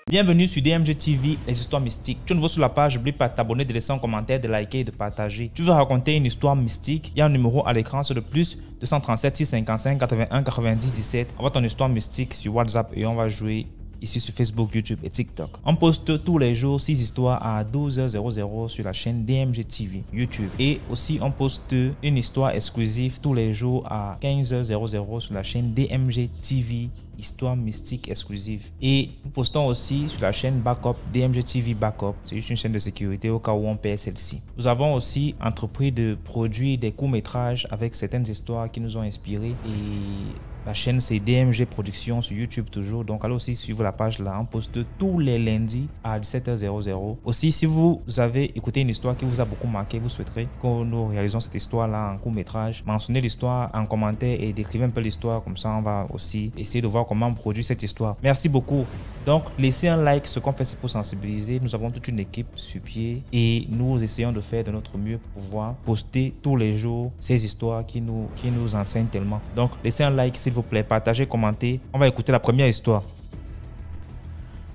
Bienvenue sur DMG TV, les histoires mystiques. Tu es nouveau sur la page, n'oublie pas de t'abonner, de laisser un commentaire, de liker et de partager. Tu veux raconter une histoire mystique? Il y a un numéro à l'écran, c'est le plus 237 655 81 90 17. Envoie ton histoire mystique sur WhatsApp et on va jouer ici sur Facebook, YouTube et TikTok. On poste tous les jours 6 histoires à 12h00 sur la chaîne DMG TV YouTube. Et aussi on poste une histoire exclusive tous les jours à 15h00 sur la chaîne DMG TV Histoire mystique exclusive. Et nous postons aussi sur la chaîne Backup, DMG TV Backup. C'est juste une chaîne de sécurité au cas où on perd celle-ci. Nous avons aussi entrepris de produire des courts-métrages avec certaines histoires qui nous ont inspirés. Et la chaîne c'est DMG Productions sur YouTube toujours. Donc allez aussi suivre la page là. On poste tous les lundis à 17h00. Aussi, si vous avez écouté une histoire qui vous a beaucoup marqué, vous souhaiterez que nous réalisons cette histoire là en court-métrage, mentionnez l'histoire en commentaire et décrivez un peu l'histoire. Comme ça, on va aussi essayer de voir comment on produit cette histoire. Merci beaucoup. Donc, laissez un like. Ce qu'on fait, c'est pour sensibiliser. Nous avons toute une équipe sur pied et nous essayons de faire de notre mieux pour pouvoir poster tous les jours ces histoires qui nous enseignent tellement. Donc, laissez un like s'il vous plaît. Partagez, commentez. On va écouter la première histoire.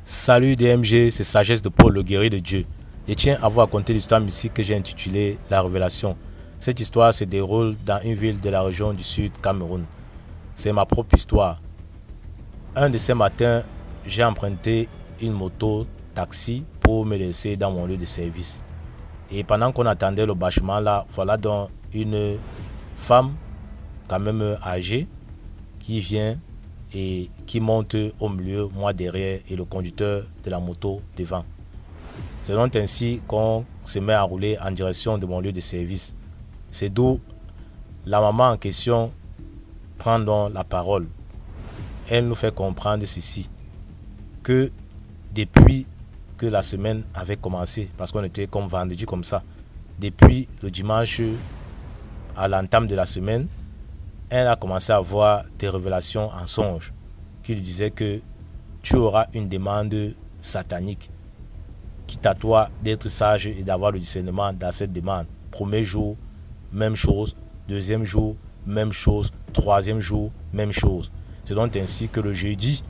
Salut DMG, c'est Sagesse de Paul, le guerrier de Dieu. Je tiens à vous raconter l'histoire mystique que j'ai intitulée La Révélation. Cette histoire se déroule dans une ville de la région du Sud, Cameroun. C'est ma propre histoire. Un de ces matins, j'ai emprunté une moto taxi pour me laisser dans mon lieu de service. Et pendant qu'on attendait le bâchement là, voilà donc une femme quand même âgée qui vient et qui monte au milieu, moi derrière et le conducteur de la moto devant. C'est donc ainsi qu'on se met à rouler en direction de mon lieu de service. C'est d'où la maman en question prend donc la parole. Elle nous fait comprendre ceci, que depuis que la semaine avait commencé, parce qu'on était comme vendredi comme ça, depuis le dimanche à l'entame de la semaine, elle a commencé à avoir des révélations en songe qui lui disaient que tu auras une demande satanique qui t'attend d'être sage et d'avoir le discernement dans cette demande. Premier jour, même chose. Deuxième jour, même chose. Troisième jour, même chose. C'est donc ainsi que le jeudi,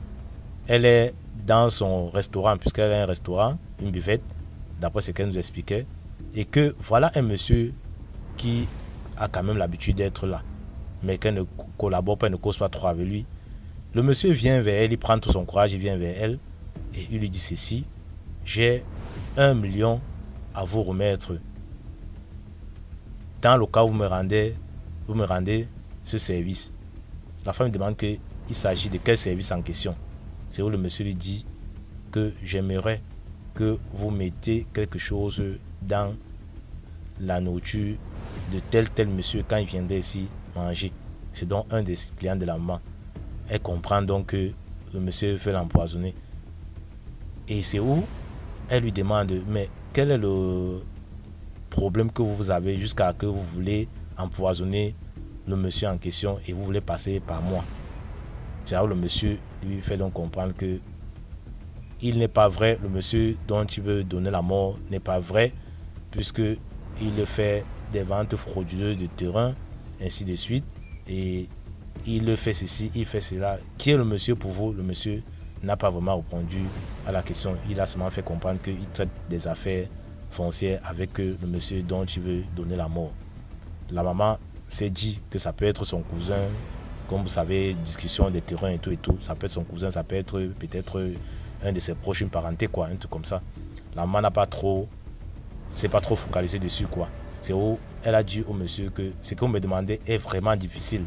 elle est dans son restaurant, puisqu'elle a un restaurant, une buvette, d'après ce qu'elle nous expliquait, et que voilà un monsieur qui a quand même l'habitude d'être là, mais qu'elle ne collabore pas, ne cause pas trop avec lui. Le monsieur vient vers elle, il prend tout son courage, il vient vers elle, et il lui dit ceci: j'ai 1 million à vous remettre dans le cas où vous me rendez ce service. La femme demande qu'il s'agit de quel service en question. C'est où le monsieur lui dit que j'aimerais que vous mettez quelque chose dans la nourriture de tel monsieur quand il viendrait ici manger. C'est donc un des clients de la maman. Elle comprend donc que le monsieur veut l'empoisonner. Et c'est où elle lui demande: mais quel est le problème que vous avez jusqu'à que vous voulez empoisonner le monsieur en question et vous voulez passer par moi? C'est là où le monsieur lui fait donc comprendre que il n'est pas vrai, le monsieur dont il veut donner la mort n'est pas vrai, puisque il fait des ventes frauduleuses de terrain, ainsi de suite, et il fait ceci, il fait cela. Qui est le monsieur pour vous? Le monsieur n'a pas vraiment répondu à la question. Il a seulement fait comprendre qu'il traite des affaires foncières avec le monsieur dont il veut donner la mort. La maman s'est dit que ça peut être son cousin. Comme vous savez, discussion des terrains et tout, ça peut être son cousin, ça peut être peut-être un de ses proches, une parenté, quoi, un truc comme ça. La maman n'a pas trop, s'est pas trop focalisée dessus, quoi. C'est où elle a dit au monsieur que ce qu'on me demandait est vraiment difficile.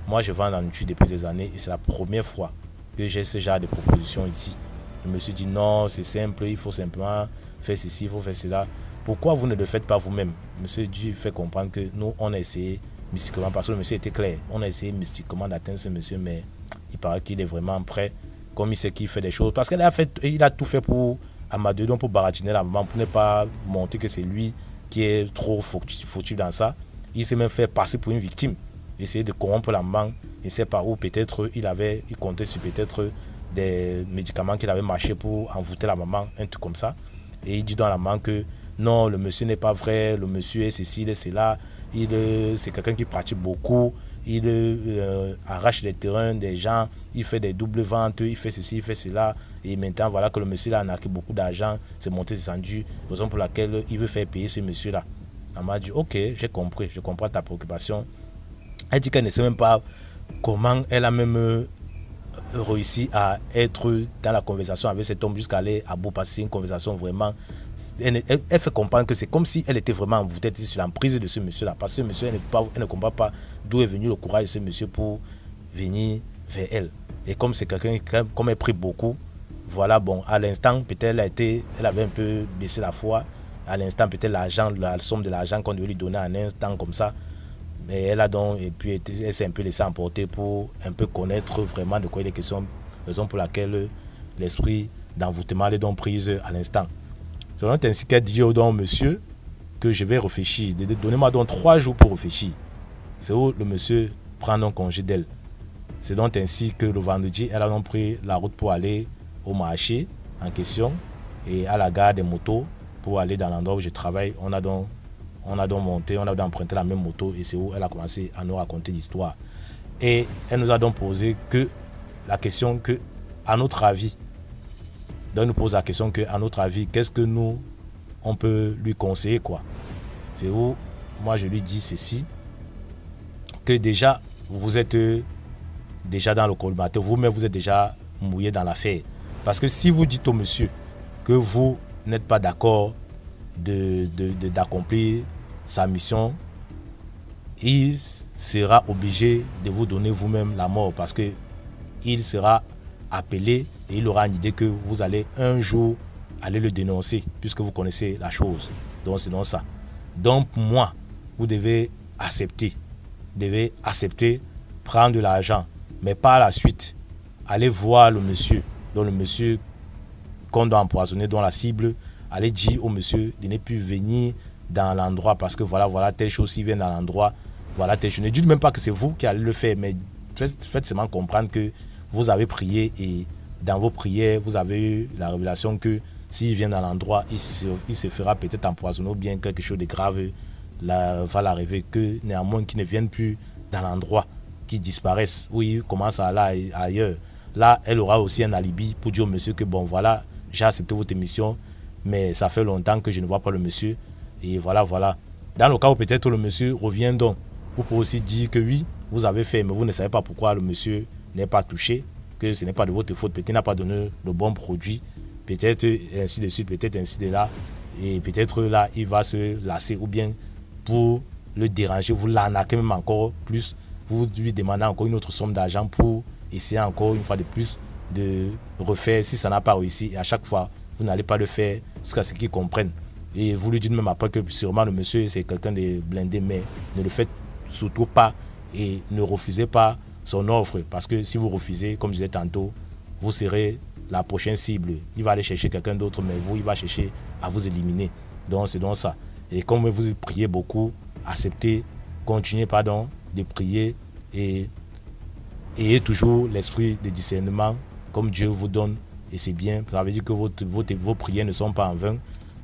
Moi, je vends la nourriture depuis des années et c'est la première fois que j'ai ce genre de proposition ici. Le monsieur dit non, c'est simple, il faut simplement faire ceci, il faut faire cela. Pourquoi vous ne le faites pas vous-même? Monsieur Dieu fait comprendre que nous, on a essayé mystiquement, parce que le monsieur était clair. On a essayé mystiquement d'atteindre ce monsieur, mais il paraît qu'il est vraiment prêt, comme il sait qu'il fait des choses. Parce qu'il a tout fait pour amadouer, donc pour baratiner la maman, pour ne pas montrer que c'est lui qui est trop fautif dans ça. Il s'est même fait passer pour une victime, essayer de corrompre la maman. Il ne sait pas où, peut-être il comptait sur peut-être des médicaments qu'il avait marché pour envoûter la maman, un truc comme ça. Et il dit dans la maman que non, le monsieur n'est pas vrai, le monsieur est ceci, est cela. c'est quelqu'un qui pratique beaucoup, il arrache les terrains des gens, il fait des doubles ventes, il fait ceci, il fait cela. Et maintenant, voilà que le monsieur là a arnaqué beaucoup d'argent, c'est monté, c'est descendu, raison pour laquelle il veut faire payer ce monsieur là. Elle m'a dit, ok, j'ai compris, je comprends ta préoccupation. Elle dit qu'elle ne sait même pas comment elle a même réussi à être dans la conversation avec cet homme jusqu'à aller à bout, parce que c'est une conversation vraiment. Elle fait comprendre que c'est comme si elle était vraiment envoûtée sur l'emprise de ce monsieur-là. Parce que ce monsieur, elle ne comprend pas d'où est venu le courage de ce monsieur pour venir vers elle. Et comme c'est quelqu'un, comme elle prie beaucoup, voilà, bon, à l'instant, peut-être elle avait un peu baissé la foi. À l'instant, peut-être l'argent, la somme de l'argent qu'on devait lui donner en un instant comme ça. Mais elle a donc, et puis elle s'est un peu laissée emporter pour un peu connaître vraiment de quoi il est question, raison pour laquelle l'esprit d'envoûtement est donc prise à l'instant. C'est donc ainsi qu'elle dit au donc monsieur que je vais réfléchir. Donnez-moi donc 3 jours pour réfléchir. C'est où le monsieur prend donc congé d'elle. C'est donc ainsi que le vendredi, elle a donc pris la route pour aller au marché en question et à la gare des motos pour aller dans l'endroit où je travaille. On a donc monté, on a donc emprunté la même moto et c'est où elle a commencé à nous raconter l'histoire. Et elle nous a donc posé que la question que, à notre avis, donc elle nous pose la question que, à notre avis, qu'est-ce que nous, on peut lui conseiller quoi. C'est où, moi je lui dis ceci, que déjà, vous êtes déjà dans le collimateur, vous-même vous êtes déjà mouillé dans l'affaire. Parce que si vous dites au monsieur que vous n'êtes pas d'accord d'accomplir sa mission, il sera obligé de vous donner vous-même la mort parce que il sera appelé et il aura une idée que vous allez un jour aller le dénoncer puisque vous connaissez la chose. Donc c'est donc ça. Donc moi, vous devez accepter, prendre de l'argent, mais par la suite, aller voir le monsieur, dont le monsieur qu'on doit empoisonner, dont la cible, aller dire au monsieur de ne plus venir dans l'endroit parce que voilà telle chose, s'il vient dans l'endroit, voilà telle chose. Ne dites même pas que c'est vous qui allez le faire, mais faites seulement comprendre que vous avez prié et dans vos prières, vous avez eu la révélation que s'il vient dans l'endroit, il se fera peut-être empoisonner ou bien quelque chose de grave va l'arriver, que néanmoins qu'il ne vienne plus dans l'endroit, qu'il disparaisse ou il commence à aller ailleurs. Là, elle aura aussi un alibi pour dire au monsieur que bon voilà, j'ai accepté votre mission, mais ça fait longtemps que je ne vois pas le monsieur. Et voilà. Dans le cas où peut-être le monsieur revient donc, vous pouvez aussi dire que oui, vous avez fait, mais vous ne savez pas pourquoi le monsieur n'est pas touché, que ce n'est pas de votre faute, peut-être qu'il n'a pas donné le bon produit, peut-être ainsi de suite, peut-être ainsi de là. Et peut-être là, il va se lasser ou bien pour le déranger, vous l'arnaquez même encore plus, vous lui demandez encore une autre somme d'argent pour essayer encore une fois de plus de refaire. Si ça n'a pas réussi, et à chaque fois, vous n'allez pas le faire jusqu'à ce qu'il comprenne. Et vous lui dites même après que sûrement le monsieur c'est quelqu'un de blindé, mais ne le faites surtout pas et ne refusez pas son offre. Parce que si vous refusez, comme je disais tantôt, vous serez la prochaine cible. Il va aller chercher quelqu'un d'autre, mais vous, il va chercher à vous éliminer. Donc c'est donc ça. Et comme vous priez beaucoup, acceptez, continuez de prier et ayez toujours l'esprit de discernement comme Dieu vous donne. Et c'est bien, ça veut dire que vos prières ne sont pas en vain.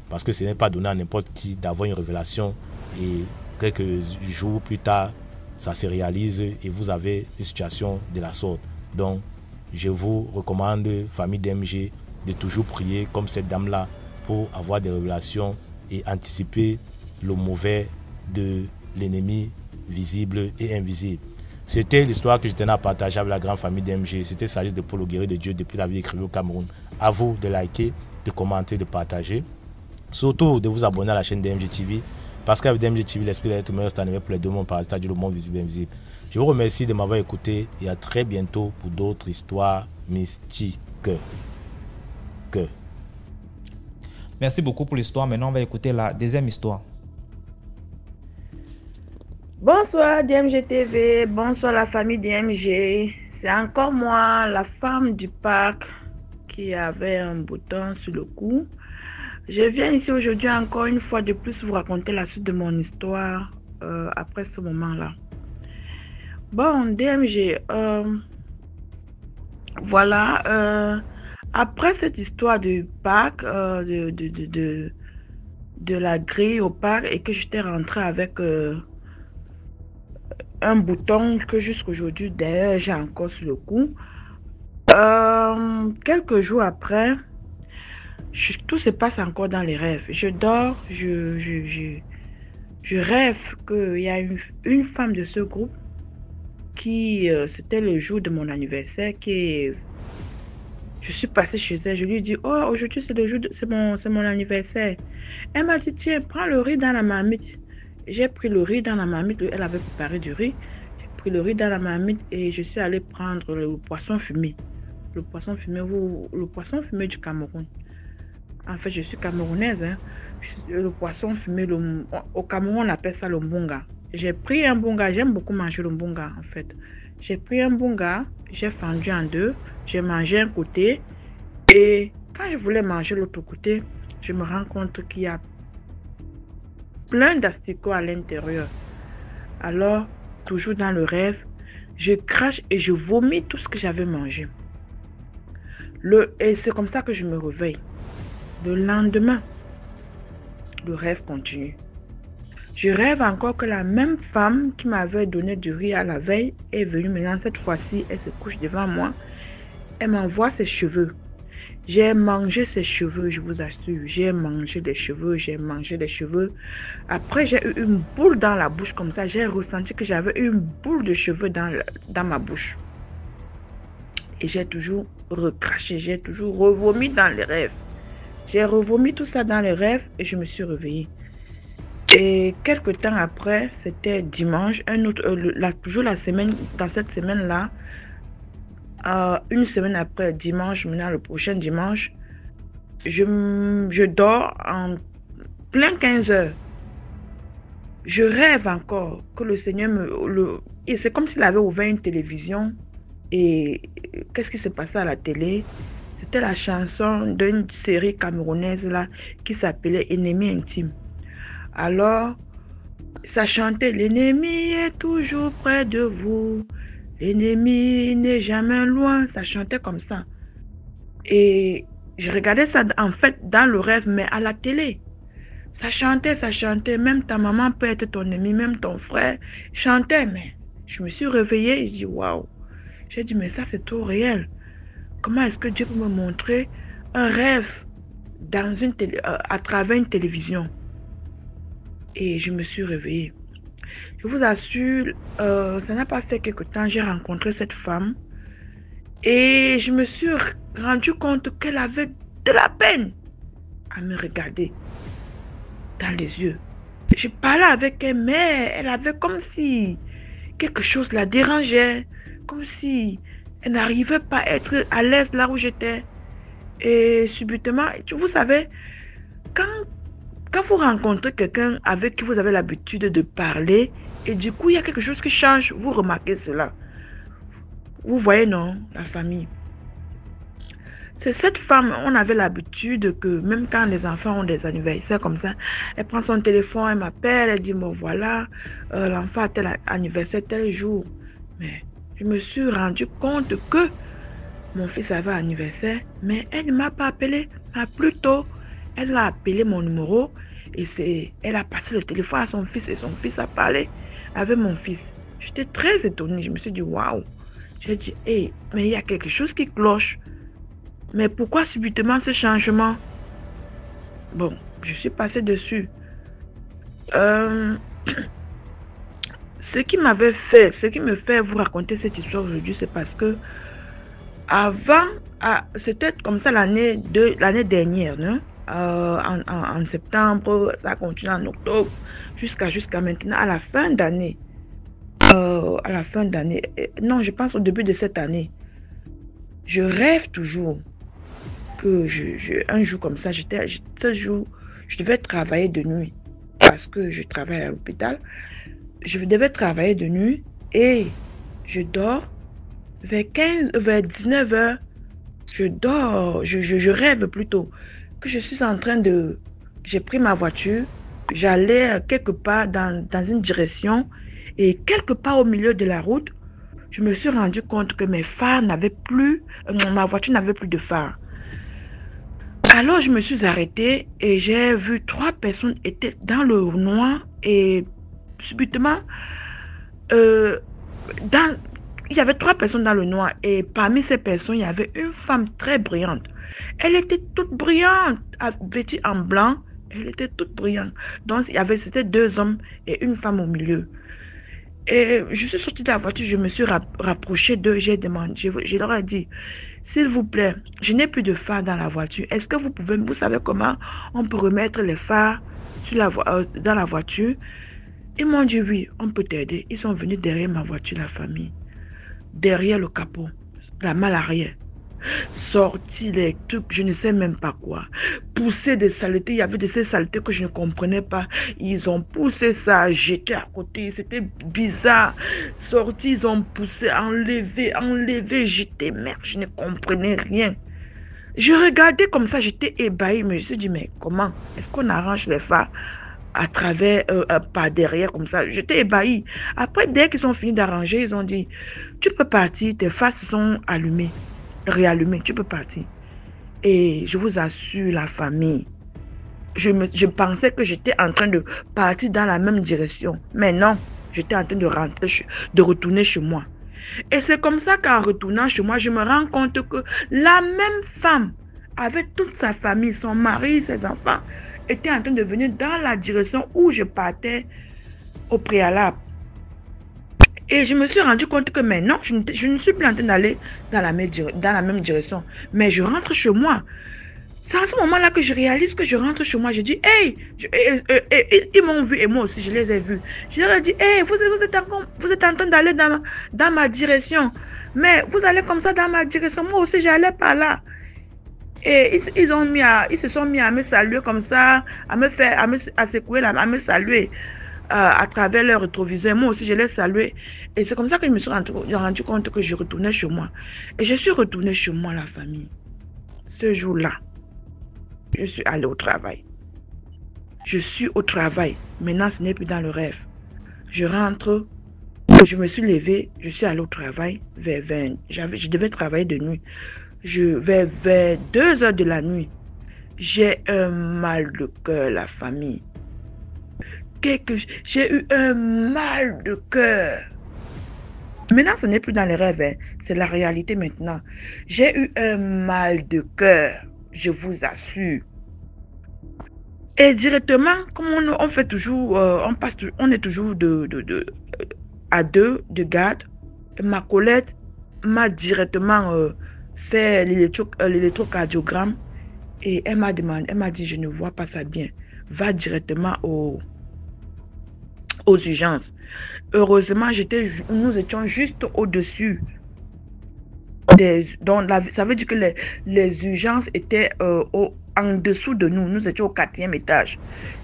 Parce que ce n'est pas donné à n'importe qui d'avoir une révélation et quelques jours plus tard, ça se réalise et vous avez une situation de la sorte. Donc, je vous recommande, famille DMG, de toujours prier comme cette dame-là pour avoir des révélations et anticiper le mauvais de l'ennemi visible et invisible. C'était l'histoire que je tenais à partager avec la grande famille DMG. C'était Sagesse de Paul Auguerre de Dieu depuis la vie écrivée au Cameroun. À vous de liker, de commenter, de partager. Surtout de vous abonner à la chaîne DMG TV parce qu'avec DMG TV, l'esprit d'être meilleur, c'est un pour les deux mondes, par c'est-à-dire le monde visible et invisible. Je vous remercie de m'avoir écouté et à très bientôt pour d'autres histoires mystiques. Merci beaucoup pour l'histoire. Maintenant, on va écouter la deuxième histoire. Bonsoir DMG TV, bonsoir la famille DMG. C'est encore moi, la femme du parc qui avait un bouton sur le cou. Je viens ici aujourd'hui encore une fois de plus vous raconter la suite de mon histoire après ce moment-là. Bon, DMG, voilà, après cette histoire du parc, de la grille au parc et que j'étais rentrée avec un bouton que jusqu'aujourd'hui, d'ailleurs, j'ai encore sur le cou. Quelques jours après, tout se passe encore dans les rêves. Je dors, je rêve qu'il y a une femme de ce groupe qui, c'était le jour de mon anniversaire, je suis passée chez elle, je lui ai dit, oh, aujourd'hui c'est mon anniversaire. Elle m'a dit, tiens, prends le riz dans la marmite. J'ai pris le riz dans la marmite, elle avait préparé du riz. J'ai pris le riz dans la marmite et je suis allée prendre le poisson fumé. Le poisson fumé du Cameroun. En fait, je suis camerounaise. Hein. Le poisson fumé, au Cameroun, on appelle ça le mbunga. J'ai pris un mbunga, j'aime beaucoup manger le mbunga en fait. J'ai pris un mbunga, j'ai fendu en deux, j'ai mangé un côté et quand je voulais manger l'autre côté, je me rends compte qu'il y a plein d'asticots à l'intérieur. Alors, toujours dans le rêve, je crache et je vomis tout ce que j'avais mangé. Et c'est comme ça que je me réveille. Le lendemain, le rêve continue. Je rêve encore que la même femme qui m'avait donné du riz à la veille est venue maintenant. Cette fois-ci, elle se couche devant moi. Elle m'envoie ses cheveux. J'ai mangé ses cheveux, je vous assure. J'ai mangé les cheveux, j'ai mangé les cheveux. Après, j'ai eu une boule dans la bouche comme ça. J'ai ressenti que j'avais une boule de cheveux dans ma bouche. Et j'ai toujours recraché, j'ai toujours revomi dans les rêves. J'ai revomi tout ça dans les rêves et je me suis réveillée. Et quelques temps après, c'était dimanche, toujours la semaine, dans cette semaine-là, une semaine après dimanche, maintenant le prochain dimanche, je dors en plein 15 heures. Je rêve encore que le Seigneur et c'est comme s'il avait ouvert une télévision. Et qu'est-ce qui se passait à la télé? C'était la chanson d'une série camerounaise là qui s'appelait Ennemi intime. Alors, ça chantait, l'ennemi est toujours près de vous, l'ennemi n'est jamais loin. Ça chantait comme ça. Et je regardais ça en fait dans le rêve, mais à la télé. Ça chantait, même ta maman peut être ton ennemi, même ton frère chantait. Mais je me suis réveillée et je dis waouh. J'ai dit mais ça c'est tout réel. Comment est-ce que Dieu peut me montrer un rêve à travers une télévision? Et je me suis réveillée. Je vous assure, ça n'a pas fait quelque temps, j'ai rencontré cette femme et je me suis rendu compte qu'elle avait de la peine à me regarder dans les yeux. Je parlais avec elle, mais elle avait comme si quelque chose la dérangeait, comme si elle n'arrivait pas à être à l'aise là où j'étais. Et subitement, vous savez, quand vous rencontrez quelqu'un avec qui vous avez l'habitude de parler, et du coup, il y a quelque chose qui change, vous remarquez cela. Vous voyez, non, la famille. C'est cette femme, on avait l'habitude que même quand les enfants ont des anniversaires comme ça, elle prend son téléphone, elle m'appelle, elle dit, bon voilà, l'enfant a tel anniversaire tel jour. Mais je me suis rendu compte que mon fils avait anniversaire, mais elle ne m'a pas appelé, mais plutôt, elle a appelé mon numéro et elle a passé le téléphone à son fils et son fils a parlé avec mon fils. J'étais très étonnée, je me suis dit waouh. J'ai dit, hey, mais il y a quelque chose qui cloche. Mais pourquoi subitement ce changement? Bon, je suis passée dessus. Ce qui me fait vous raconter cette histoire aujourd'hui, c'est parce que avant, c'était comme ça l'année dernière, non? En septembre, ça a continué en octobre, jusqu'à maintenant, à la fin d'année. Non, je pense au début de cette année. Je rêve toujours que un jour comme ça, ce jour, je devais travailler de nuit parce que je travaille à l'hôpital. Je devais travailler de nuit et je dors vers 19 heures. Je dors, je rêve plutôt que je suis en train de... J'ai pris ma voiture, j'allais quelque part dans une direction et quelque part au milieu de la route, je me suis rendu compte que mes phares n'avaient plus, ma voiture n'avait plus de phare. Alors je me suis arrêtée et j'ai vu 3 personnes étaient dans le noir et subitement, euh, dans, il y avait 3 personnes dans le noir et parmi ces personnes, il y avait une femme très brillante. Elle était toute brillante, vêtue en blanc, elle était toute brillante. Donc, c'était 2 hommes et une femme au milieu. Et je suis sortie de la voiture, je me suis rapprochée d'eux, j'ai demandé, je leur ai dit, s'il vous plaît, je n'ai plus de phare dans la voiture. Est-ce que vous savez comment on peut remettre les phares dans la voiture? Ils m'ont dit oui, on peut t'aider. Ils sont venus derrière ma voiture, la famille, derrière le capot, la malle arrière. Sorti les trucs, je ne sais même pas quoi. Pousser des saletés, il y avait de ces saletés que je ne comprenais pas. Ils ont poussé ça, jeté à côté, c'était bizarre. Sorti, ils ont poussé, enlevé, jeté. Merde, je ne comprenais rien. Je regardais comme ça, j'étais ébahi, mais je me suis dit, mais comment? Est-ce qu'on arrange les phares à travers, par derrière comme ça? J'étais ébahi. Après, dès qu'ils ont fini d'arranger, ils ont dit, tu peux partir, tes phares sont allumés. Réallumé, tu peux partir. Et je vous assure, la famille, je pensais que j'étais en train de partir dans la même direction. Mais non, j'étais en train de retourner chez moi. Et c'est comme ça qu'en retournant chez moi, je me rends compte que la même femme, avec toute sa famille, son mari, ses enfants, était en train de venir dans la direction où je partais au préalable. Et je me suis rendu compte que maintenant, je ne suis plus en train d'aller dans la même direction. Mais je rentre chez moi. C'est à ce moment-là que je réalise que je rentre chez moi. Je dis, hey, ils m'ont vu et moi aussi, je les ai vus. Je leur ai dit, hey, vous êtes en train d'aller dans ma direction. Mais vous allez comme ça dans ma direction. Moi aussi, j'allais par là. Et ils se sont mis à me saluer comme ça, à secouer, à me saluer. À travers leur rétroviseur. Moi aussi, je les salué. Et c'est comme ça que je me suis rendu compte que je retournais chez moi. Et je suis retournée chez moi, la famille. Ce jour-là, je suis allée au travail. Je suis au travail. Maintenant, ce n'est plus dans le rêve. Je rentre, je me suis levée, je suis allée au travail vers 20. Je devais travailler de nuit. Vers 2 heures de la nuit, j'ai un mal de cœur, la famille. J'ai eu un mal de cœur. Maintenant, ce n'est plus dans les rêves, hein. C'est la réalité maintenant. J'ai eu un mal de cœur, je vous assure. Et directement, comme on fait toujours, on est toujours à 2 de garde. Ma collègue m'a directement fait l'électrocardiogramme et elle m'a dit, je ne vois pas ça bien. Va directement aux urgences. Heureusement, nous étions juste au-dessus. Ça veut dire que les urgences étaient en dessous de nous. Nous étions au 4e étage.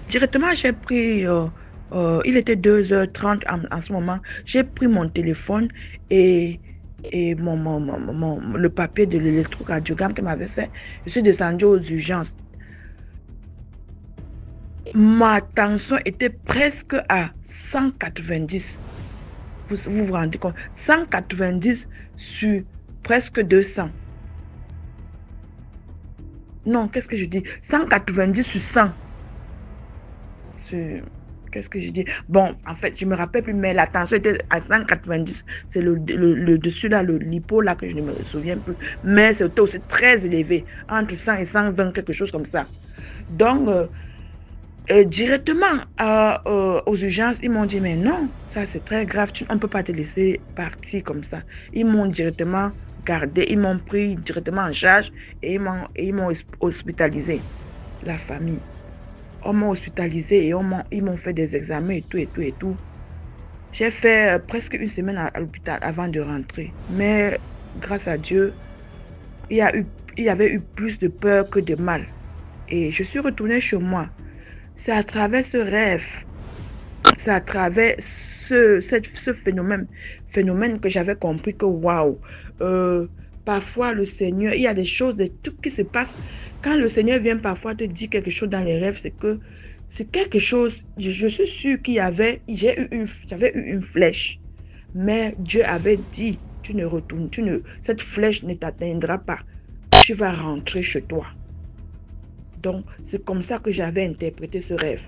Directement, j'ai pris, il était 2h30 en ce moment. J'ai pris mon téléphone et le papier de l'électrocardiogramme qu'elle m'avait fait. Je suis descendue aux urgences. Ma tension était presque à 190. Vous vous rendez compte? 190 sur presque 200. Non, qu'est-ce que je dis? 190 sur 100. Qu'est-ce que je dis? Bon, en fait, je ne me rappelle plus, mais la tension était à 190. C'est le dessus là, l'hypo là que je ne me souviens plus. Mais c'était aussi très élevé, entre 100 et 120, quelque chose comme ça. Donc, directement aux urgences, ils m'ont dit, mais non, ça c'est très grave, on ne peut pas te laisser partir comme ça. Ils m'ont directement gardé, ils m'ont pris directement en charge et ils m'ont hospitalisé, la famille. On m'a hospitalisé et ils m'ont fait des examens et tout. J'ai fait presque une semaine à l'hôpital avant de rentrer. Mais grâce à Dieu, il y avait eu plus de peur que de mal. Et je suis retournée chez moi. C'est à travers ce rêve, c'est à travers ce phénomène que j'avais compris que waouh, parfois le Seigneur, il y a des choses, des trucs qui se passent. Quand le Seigneur vient parfois te dire quelque chose dans les rêves, c'est que c'est quelque chose, je suis sûre j'avais eu une flèche. Mais Dieu avait dit, cette flèche ne t'atteindra pas. Tu vas rentrer chez toi. Donc, c'est comme ça que j'avais interprété ce rêve.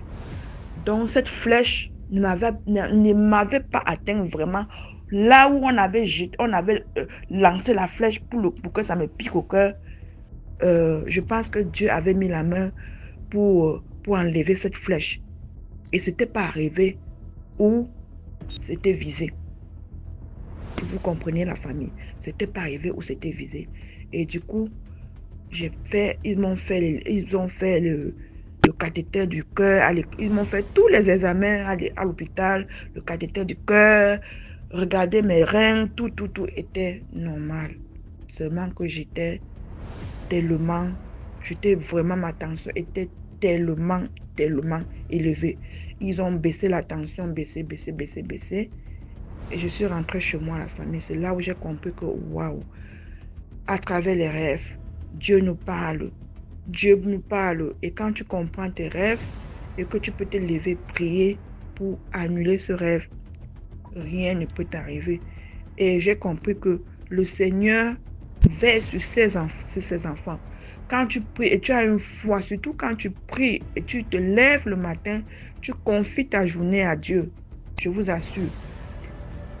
Donc, cette flèche ne m'avait pas atteint vraiment. Là où on avait lancé la flèche pour que ça me pique au cœur, je pense que Dieu avait mis la main pour enlever cette flèche. Et ce n'était pas arrivé où c'était visé. Vous comprenez la famille. C'était pas arrivé où c'était visé. Et du coup, ils ont fait le cathéter du cœur. Ils m'ont fait tous les examens à l'hôpital. Le cathéter du cœur. Regardez mes reins. Tout était normal. Seulement que vraiment, ma tension était tellement élevée. Ils ont baissé la tension, baissé. Et je suis rentrée chez moi, la famille. C'est là où j'ai compris que, waouh, à travers les rêves, Dieu nous parle. Et quand tu comprends tes rêves et que tu peux te lever, prier pour annuler ce rêve, rien ne peut t'arriver. Et j'ai compris que le Seigneur veille sur ses enfants. Quand tu pries et tu as une foi, surtout quand tu pries et tu te lèves le matin, tu confies ta journée à Dieu. Je vous assure.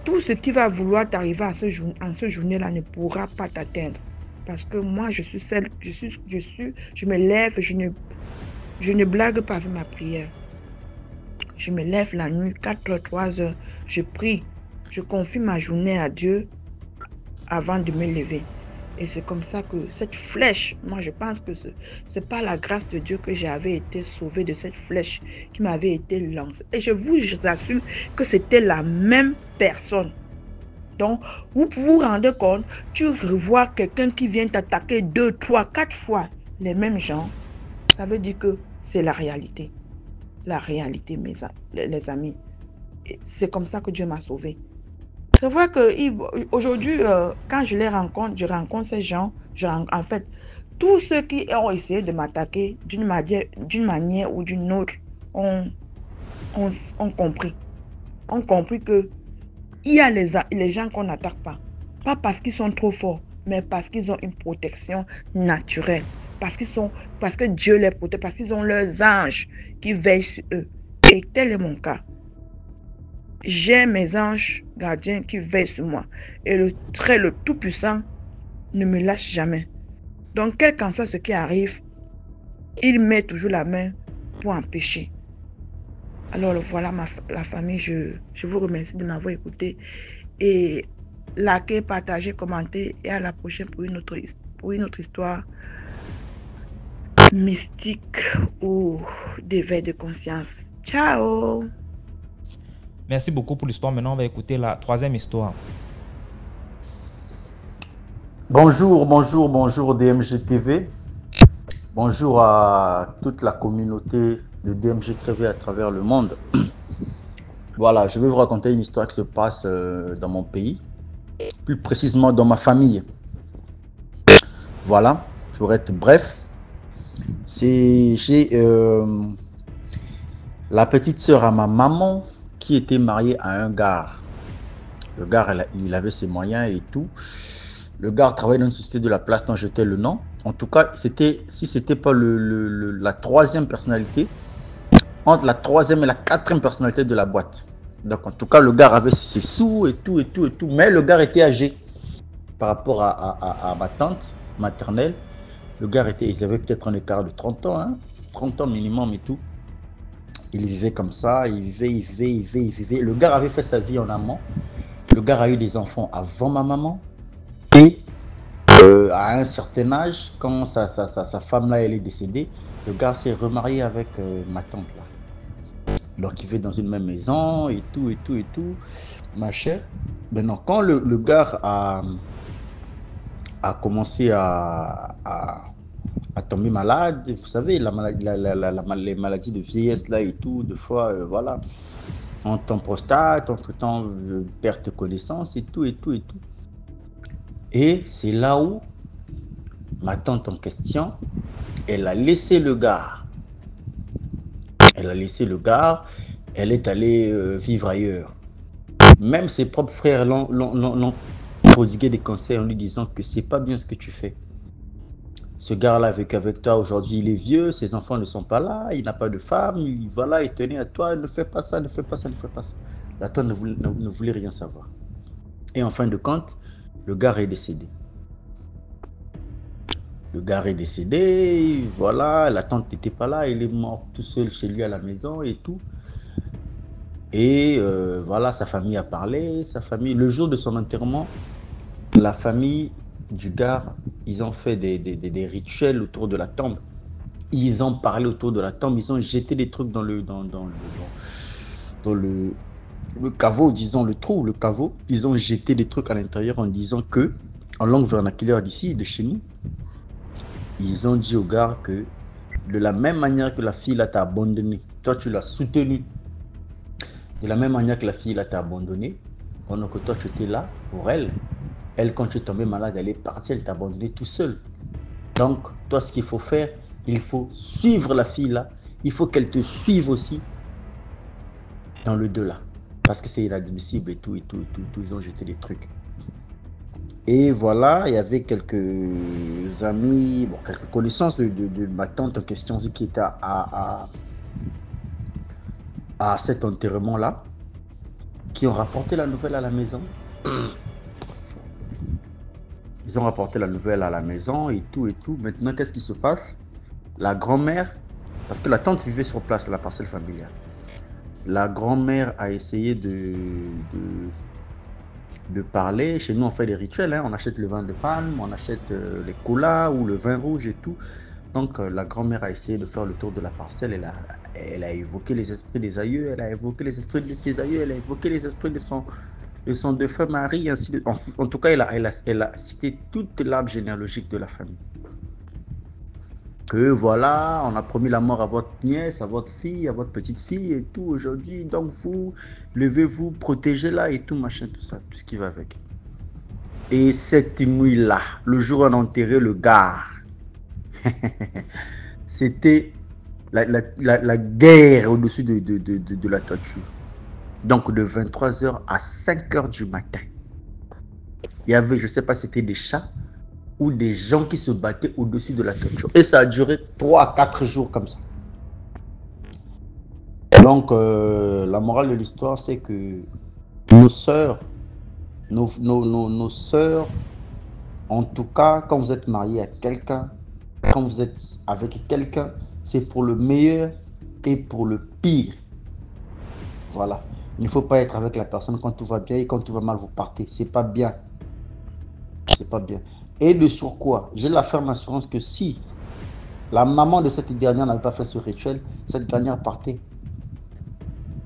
Tout ce qui va vouloir t'arriver en ce journée-là ne pourra pas t'atteindre. Parce que moi, je me lève, je ne blague pas avec ma prière. Je me lève la nuit, 4h, 3h, je prie, je confie ma journée à Dieu avant de me lever. Et c'est comme ça que cette flèche, moi je pense que c'est par la grâce de Dieu que j'avais été sauvée de cette flèche qui m'avait été lancée. Et je vous assure que c'était la même personne. Donc, vous vous rendez compte, tu revois quelqu'un qui vient t'attaquer 2, 3, 4 fois les mêmes gens. Ça veut dire que c'est la réalité. La réalité, les amis. C'est comme ça que Dieu m'a sauvée. C'est vrai qu'aujourd'hui, quand je rencontre ces gens, en fait, tous ceux qui ont essayé de m'attaquer d'une manière ou d'une autre ont compris. Ont compris que il y a les gens qu'on n'attaque pas. Pas parce qu'ils sont trop forts, mais parce qu'ils ont une protection naturelle. Parce que Dieu les protège, parce qu'ils ont leurs anges qui veillent sur eux. Et tel est mon cas. J'ai mes anges gardiens qui veillent sur moi. Et le Tout-Puissant ne me lâche jamais. Donc, quel qu'en soit ce qui arrive, il met toujours la main pour empêcher. Alors, voilà la famille. Je vous remercie de m'avoir écouté. Et likez, partagez, commentez. Et à la prochaine pour une autre histoire mystique ou d'éveil de conscience. Ciao! Merci beaucoup pour l'histoire. Maintenant, on va écouter la troisième histoire. Bonjour DMG TV. Bonjour à toute la communauté de DMG TV à travers le monde. Voilà, je vais vous raconter une histoire qui se passe dans mon pays, plus précisément dans ma famille. Voilà, je vais être bref. J'ai la petite sœur à ma maman qui était mariée à un gars. Le gars, il avait ses moyens et tout. Le gars travaillait dans une société de la place dont je tais le nom. En tout cas, si c'était pas la troisième personnalité, entre la troisième et la quatrième personnalité de la boîte. Donc, en tout cas, le gars avait ses sous et tout. Mais le gars était âgé par rapport à ma tante maternelle. Le gars il avait peut-être un écart de 30 ans, hein, 30 ans minimum et tout. Il vivait comme ça, il vivait. Le gars avait fait sa vie en amont. Le gars a eu des enfants avant ma maman. Et à un certain âge, quand sa femme là, elle est décédée, le gars s'est remarié avec ma tante là. Donc il vit dans une même maison et tout, ma chère. Maintenant, quand le gars a commencé à tomber malade, vous savez, les maladies de vieillesse là et tout, des fois, voilà, en temps prostate, entre-temps, perte de connaissance et tout. Et c'est là où ma tante en question, elle a laissé le gars. Elle est allée vivre ailleurs. Même ses propres frères l'ont prodigué des conseils en lui disant que c'est pas bien ce que tu fais. Ce gars-là a vécu avec toi, aujourd'hui il est vieux, ses enfants ne sont pas là, il n'a pas de femme, voilà, il tenait à toi, ne fais pas ça, ne fais pas ça, ne fais pas ça. La tante ne voulait rien savoir. Et en fin de compte, le gars est décédé. Le gars est décédé, voilà, la tante n'était pas là, il est mort tout seul chez lui à la maison et tout. Et voilà, sa famille a parlé, sa famille, le jour de son enterrement, la famille du gars, ils ont fait des rituels autour de la tombe. Ils ont parlé autour de la tombe, ils ont jeté des trucs dans le caveau, disons le trou, le caveau. Ils ont jeté des trucs à l'intérieur en disant que, en langue vernaculaire d'ici, de chez nous, ils ont dit au gars que de la même manière que la fille là t'a abandonné, toi tu l'as soutenu. De la même manière que la fille là t'a abandonné, pendant que toi tu étais là pour elle. Elle, quand tu es tombé malade, elle est partie, elle t'a abandonné tout seul. Donc, toi, ce qu'il faut faire, il faut suivre la fille là. Il faut qu'elle te suive aussi dans le delà. Parce que c'est inadmissible et tout. Ils ont jeté des trucs. Et voilà, il y avait quelques amis, bon, quelques connaissances de ma tante en question qui étaient à cet enterrement-là, qui ont rapporté la nouvelle à la maison. Ils ont rapporté la nouvelle à la maison et tout. Maintenant, qu'est-ce qui se passe? La grand-mère, parce que la tante vivait sur place, la parcelle familiale. La grand-mère a essayé de parler. Chez nous, on fait des rituels. Hein. On achète le vin de palme, on achète les colas ou le vin rouge et tout. Donc, la grand-mère a essayé de faire le tour de la parcelle. Elle a évoqué les esprits des aïeux, elle a évoqué les esprits de ses aïeux, elle a évoqué les esprits de son défunt mari, ainsi de... en tout cas, elle a cité toute l'arbre généalogique de la famille. Que voilà, on a promis la mort à votre nièce, à votre fille, à votre petite fille et tout aujourd'hui. Donc vous, levez-vous, protégez-la et tout, machin, tout ça, tout ce qui va avec. Et cette nuit-là, le jour où on a enterré le gars, c'était la guerre au-dessus de la toiture. Donc de 23h à 5h du matin. Il y avait, je ne sais pas si c'était des chats ou des gens qui se battaient au-dessus de la toiture. Et ça a duré 3 à 4 jours comme ça. Donc la morale de l'histoire, c'est que nos sœurs, nos sœurs, en tout cas, quand vous êtes marié à quelqu'un, quand vous êtes avec quelqu'un, c'est pour le meilleur et pour le pire. Voilà. Il ne faut pas être avec la personne quand tout va bien et quand tout va mal, vous partez. C'est pas bien. C'est pas bien. Et de surcroît, j'ai la ferme assurance que si la maman de cette dernière n'avait pas fait ce rituel, cette dernière partait.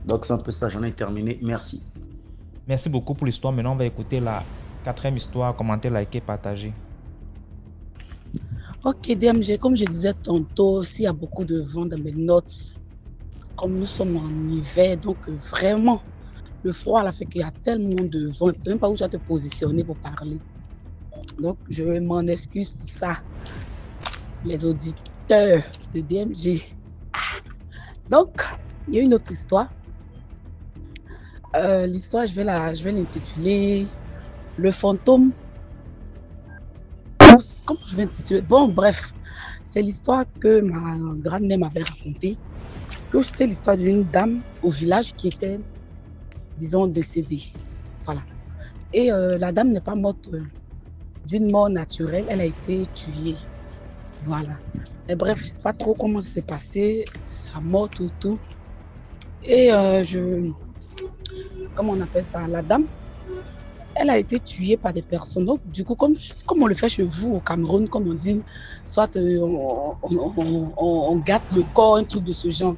Donc c'est un peu ça, j'en ai terminé. Merci. Merci beaucoup pour l'histoire. Maintenant, on va écouter la 4e histoire. Commentez, likez, partagez. Ok, DMG, comme je disais tantôt, s'il y a beaucoup de vent dans mes notes, comme nous sommes en hiver, donc vraiment, le froid là fait qu'il y a tellement de vent, tu ne sais même pas où tu vas te positionner pour parler. Donc, je m'en excuse pour ça, les auditeurs de DMG. Donc, il y a une autre histoire. L'histoire, je vais l'intituler « Le fantôme ». Comment je vais l'intituler? Bon, bref, c'est l'histoire que ma grand-mère m'avait racontée. Que c'était l'histoire d'une dame au village qui était, disons, décédée. Voilà. Et la dame n'est pas morte d'une mort naturelle, elle a été tuée. Voilà. Et bref, je ne sais pas trop comment ça s'est passé, sa mort, tout. Et comment on appelle ça? La dame, elle a été tuée par des personnes. Donc, du coup, comme on le fait chez vous au Cameroun, comme on dit, soit on gâte le corps, un truc de ce genre.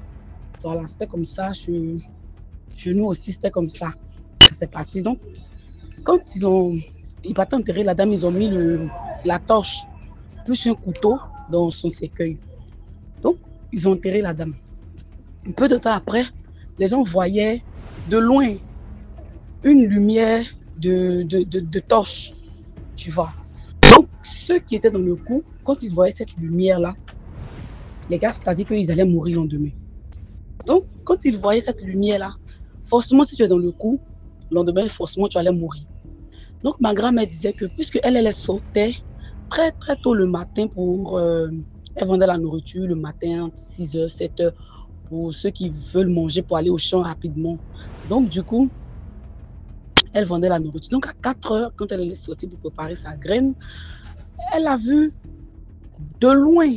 Voilà, c'était comme ça. Chez nous aussi, c'était comme ça. Ça s'est passé. Donc, quand ils partaient enterrer la dame, ils ont mis la torche plus un couteau dans son cercueil. Donc, ils ont enterré la dame. Un peu de temps après, les gens voyaient de loin une lumière de torche, tu vois. Donc, ceux qui étaient dans le coup, quand ils voyaient cette lumière-là, les gars, c'est-à-dire qu'ils allaient mourir le lendemain. Donc, quand ils voyaient cette lumière-là, forcément, si tu es dans le coup, le lendemain, forcément, tu allais mourir. Donc, ma grand-mère disait que puisque elle sautait très très tôt le matin pour... elle vendait la nourriture le matin entre 6h, 7h pour ceux qui veulent manger pour aller au champ rapidement. Donc du coup, elle vendait la nourriture. Donc à 4h, quand elle est sortie pour préparer sa graine, elle a vu de loin,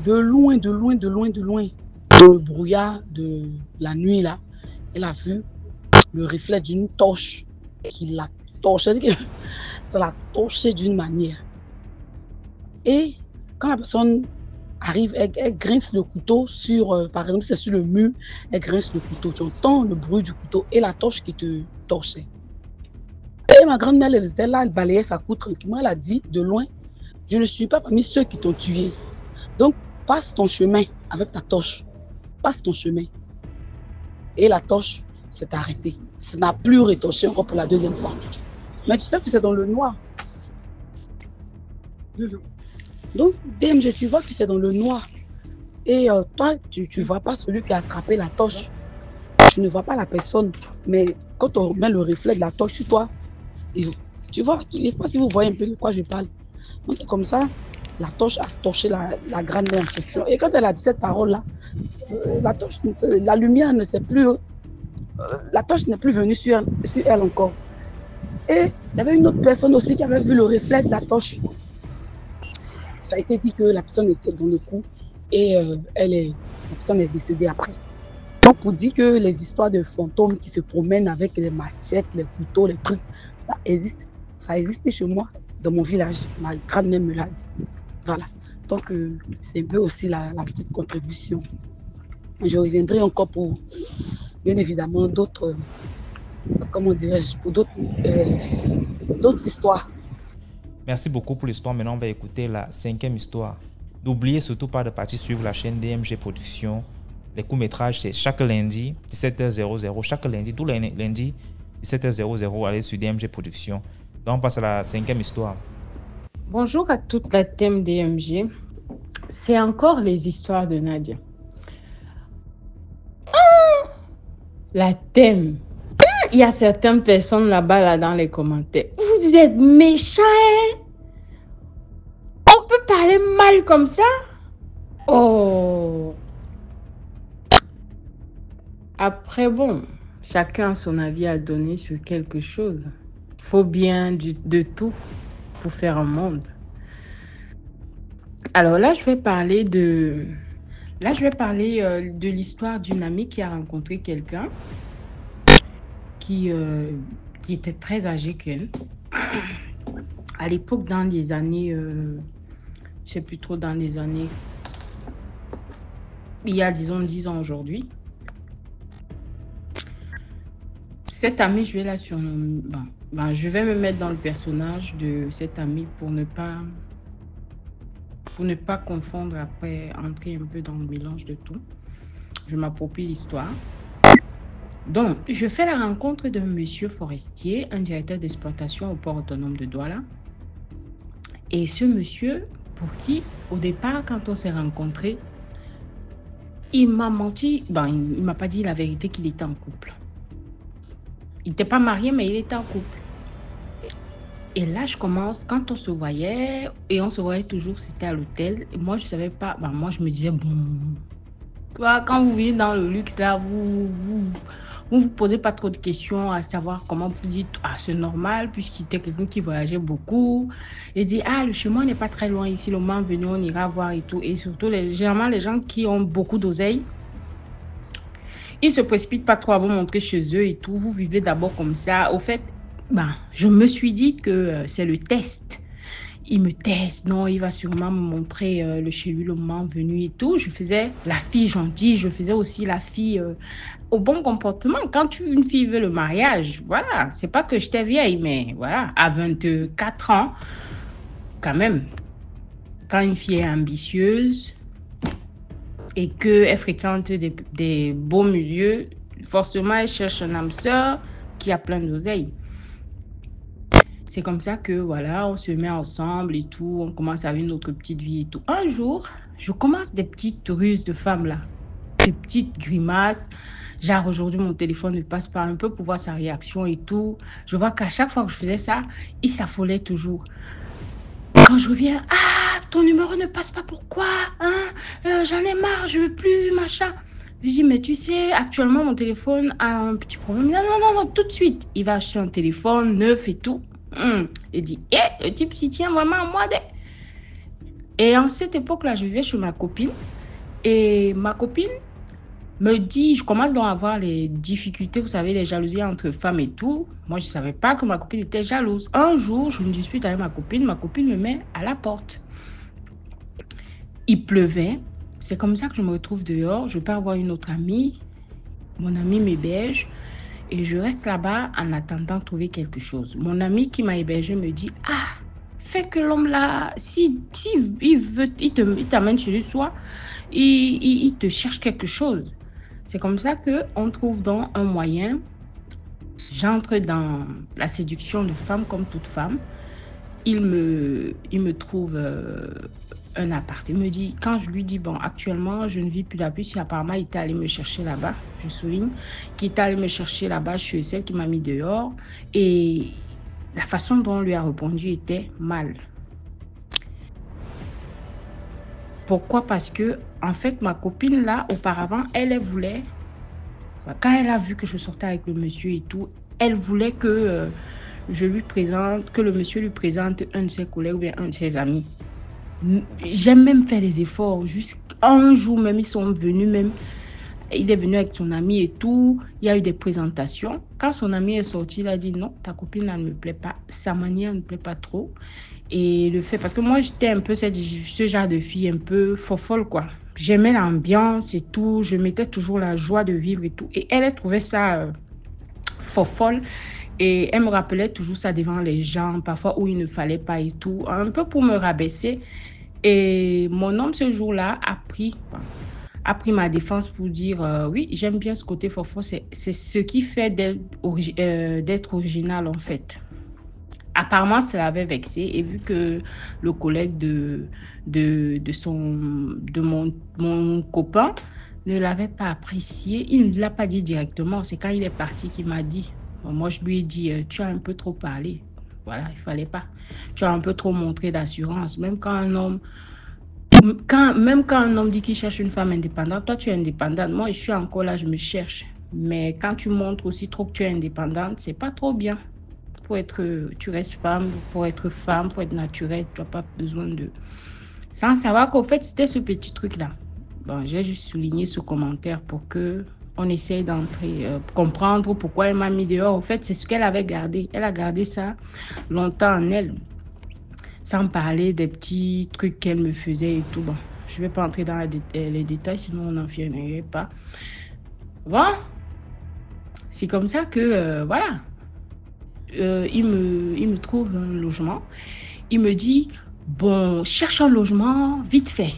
dans le brouillard de la nuit là, elle a vu le reflet d'une torche qui l'a torché, ça l'a torché d'une manière. Et quand la personne arrive, elle grince le couteau sur, par exemple, c'est sur le mur, elle grince le couteau, tu entends le bruit du couteau et la torche qui te torchait. Et ma grand-mère, elle était là, elle balayait sa cour tranquillement, elle a dit de loin, je ne suis pas parmi ceux qui t'ont tué. Donc, passe ton chemin avec ta torche. Passe ton chemin. Et la torche s'est arrêtée. Ça n'a plus retorché encore pour la deuxième fois. Mais tu sais que c'est dans le noir. Donc, DMG, tu vois que c'est dans le noir. Et toi, tu ne vois pas celui qui a attrapé la torche. Tu ne vois pas la personne. Mais quand on met le reflet de la torche sur toi, tu vois, je ne sais pas si vous voyez un peu de quoi je parle. Donc, c'est comme ça, la torche a torché la grand-mère en question. Et quand elle a dit cette parole-là, la lumière ne s'est plus... la torche n'est plus venue sur elle encore. Et il y avait une autre personne aussi qui avait vu le reflet de la torche. Ça a été dit que la personne était dans le coup et la personne est décédée après. Donc pour dire que les histoires de fantômes qui se promènent avec les machettes, les couteaux, les trucs, ça existe. Ça existait chez moi, dans mon village. Ma grand-mère me l'a dit. Voilà. Donc c'est un peu aussi la petite contribution. Je reviendrai encore pour, bien évidemment, d'autres, comment dirais-je, pour d'autres histoires. Merci beaucoup pour l'histoire. Maintenant, on va écouter la 5e histoire. N'oubliez surtout pas de partir suivre la chaîne DMG Productions. Les courts-métrages, c'est chaque lundi, 17h00. Chaque lundi, tous les lundis, 17h00, allez sur DMG Productions. Donc, on passe à la 5e histoire. Bonjour à toute la team DMG. C'est encore les histoires de Nadia. La thème. Il y a certaines personnes là-bas dans les commentaires. Vous êtes méchants, hein? On peut parler mal comme ça? Oh. Après, bon, chacun a son avis à donner sur quelque chose. Il faut bien de tout pour faire un monde. Alors là, je vais parler de l'histoire d'une amie qui a rencontré quelqu'un qui était très âgé qu'elle. À l'époque, dans les années, je ne sais plus trop, dans les années, il y a, disons, 10 ans aujourd'hui. Cette amie, je vais la surnommer, je vais me mettre dans le personnage de cette amie pour ne pas confondre après, entrer un peu dans le mélange de tout. Je m'approprie l'histoire. Donc, je fais la rencontre d'un monsieur forestier, un directeur d'exploitation au port autonome de Douala. Et ce monsieur, pour qui, au départ, quand on s'est rencontrés, il m'a menti. Il m'a pas dit la vérité qu'il était en couple. Il n'était pas marié, mais il était en couple. Et là, je commence, quand on se voyait, et on se voyait toujours, c'était à l'hôtel. Et moi, je ne savais pas, moi, je me disais, bon, quand vous vivez dans le luxe, là, vous posez pas trop de questions à savoir comment vous dites, c'est normal, puisqu'il était quelqu'un qui voyageait beaucoup. Et dit, le chemin n'est pas très loin ici, le moment venu, on ira voir et tout. Et surtout, généralement, les gens qui ont beaucoup d'oseille, ils se précipitent pas trop à vous montrer chez eux et tout. Vous vivez d'abord comme ça. Au fait, je me suis dit que c'est le test. Il me teste. Non, il va sûrement me montrer le chez lui le moment venu et tout. Je faisais la fille gentille. Je faisais aussi la fille au bon comportement. Quand une fille veut le mariage, voilà. C'est pas que j'étais vieille, mais voilà. À 24 ans, quand même, quand une fille est ambitieuse et qu'elle fréquente des beaux milieux, forcément, elle cherche un âme sœur qui a plein d'oseille. C'est comme ça que, voilà, on se met ensemble et tout, on commence à vivre notre petite vie et tout. Un jour, je commence des petites ruses de femmes là, des petites grimaces. Genre, aujourd'hui, mon téléphone ne passe pas un peu pour voir sa réaction et tout. Je vois qu'à chaque fois que je faisais ça, il s'affolait toujours. Quand je reviens, ah, ton numéro ne passe pas, pourquoi, hein? J'en ai marre, je veux plus, machin. Je dis, mais tu sais, actuellement, mon téléphone a un petit problème. Non, non, non, non, tout de suite. Il va acheter un téléphone neuf et tout. Il dit, le type s'y tient vraiment à moi. Et en cette époque-là, je vivais chez ma copine. Et ma copine me dit, je commence donc à avoir les difficultés, vous savez, les jalousies entre femmes et tout. Moi, je ne savais pas que ma copine était jalouse. Un jour, je me dispute avec ma copine me met à la porte. Il pleuvait. C'est comme ça que je me retrouve dehors. Je pars voir une autre amie. Mon amie m'héberge. Et je reste là-bas en attendant de trouver quelque chose. Mon ami qui m'a hébergé me dit, ah, fais que l'homme là, si il t'amène chez lui, soit il te cherche quelque chose. C'est comme ça qu'on trouve donc un moyen. J'entre dans la séduction de femmes comme toute femme. Il me trouve un appart. Il me dit, quand je lui dis, bon, actuellement, je ne vis plus là-bas, si apparemment, il était allé me chercher là-bas, je souligne, qu'il est allé me chercher là-bas, je suis celle qui m'a mis dehors. Et la façon dont on lui a répondu était mal. Pourquoi? Parce que, en fait, ma copine, là, auparavant, elle voulait, quand elle a vu que je sortais avec le monsieur et tout, elle voulait que que le monsieur lui présente un de ses collègues ou bien un de ses amis. J'ai même fait des efforts. Jusqu'un jour même, ils sont venus même. Il est venu avec son ami et tout. Il y a eu des présentations. Quand son ami est sorti, il a dit non, ta copine, elle ne me plaît pas. Sa manière ne me plaît pas trop. Et le fait, parce que moi, j'étais un peu ce genre de fille un peu fofolle, quoi. J'aimais l'ambiance et tout. Je mettais toujours la joie de vivre et tout. Et elle trouvait ça fofolle. Et elle me rappelait toujours ça devant les gens, parfois où il ne fallait pas et tout, un peu pour me rabaisser. Et mon homme, ce jour-là, a pris ma défense pour dire oui, j'aime bien ce côté fofo, c'est ce qui fait d'être original, en fait. Apparemment, ça l'avait vexé et vu que le collègue de mon copain ne l'avait pas apprécié, il ne l'a pas dit directement. C'est quand il est parti qu'il m'a dit. Moi, je lui ai dit, tu as un peu trop parlé. Voilà, il ne fallait pas. Tu as un peu trop montré d'assurance. Même quand un homme dit qu'il cherche une femme indépendante, toi, tu es indépendante. Moi, je suis encore là, je me cherche. Mais quand tu montres aussi trop que tu es indépendante, c'est pas trop bien. Tu restes femme, faut être naturelle. Tu n'as pas besoin de... Sans savoir qu'au fait, c'était ce petit truc-là. Bon, j'ai juste souligné ce commentaire pour que on essaye d'entrer, comprendre pourquoi elle m'a mis dehors. Au fait, c'est ce qu'elle avait gardé. Elle a gardé ça longtemps en elle, sans parler des petits trucs qu'elle me faisait et tout. Bon, je ne vais pas entrer dans les détails, sinon on n'en finirait pas. Bon, c'est comme ça que, voilà, il me trouve un logement. Il me dit, bon, cherche un logement vite fait.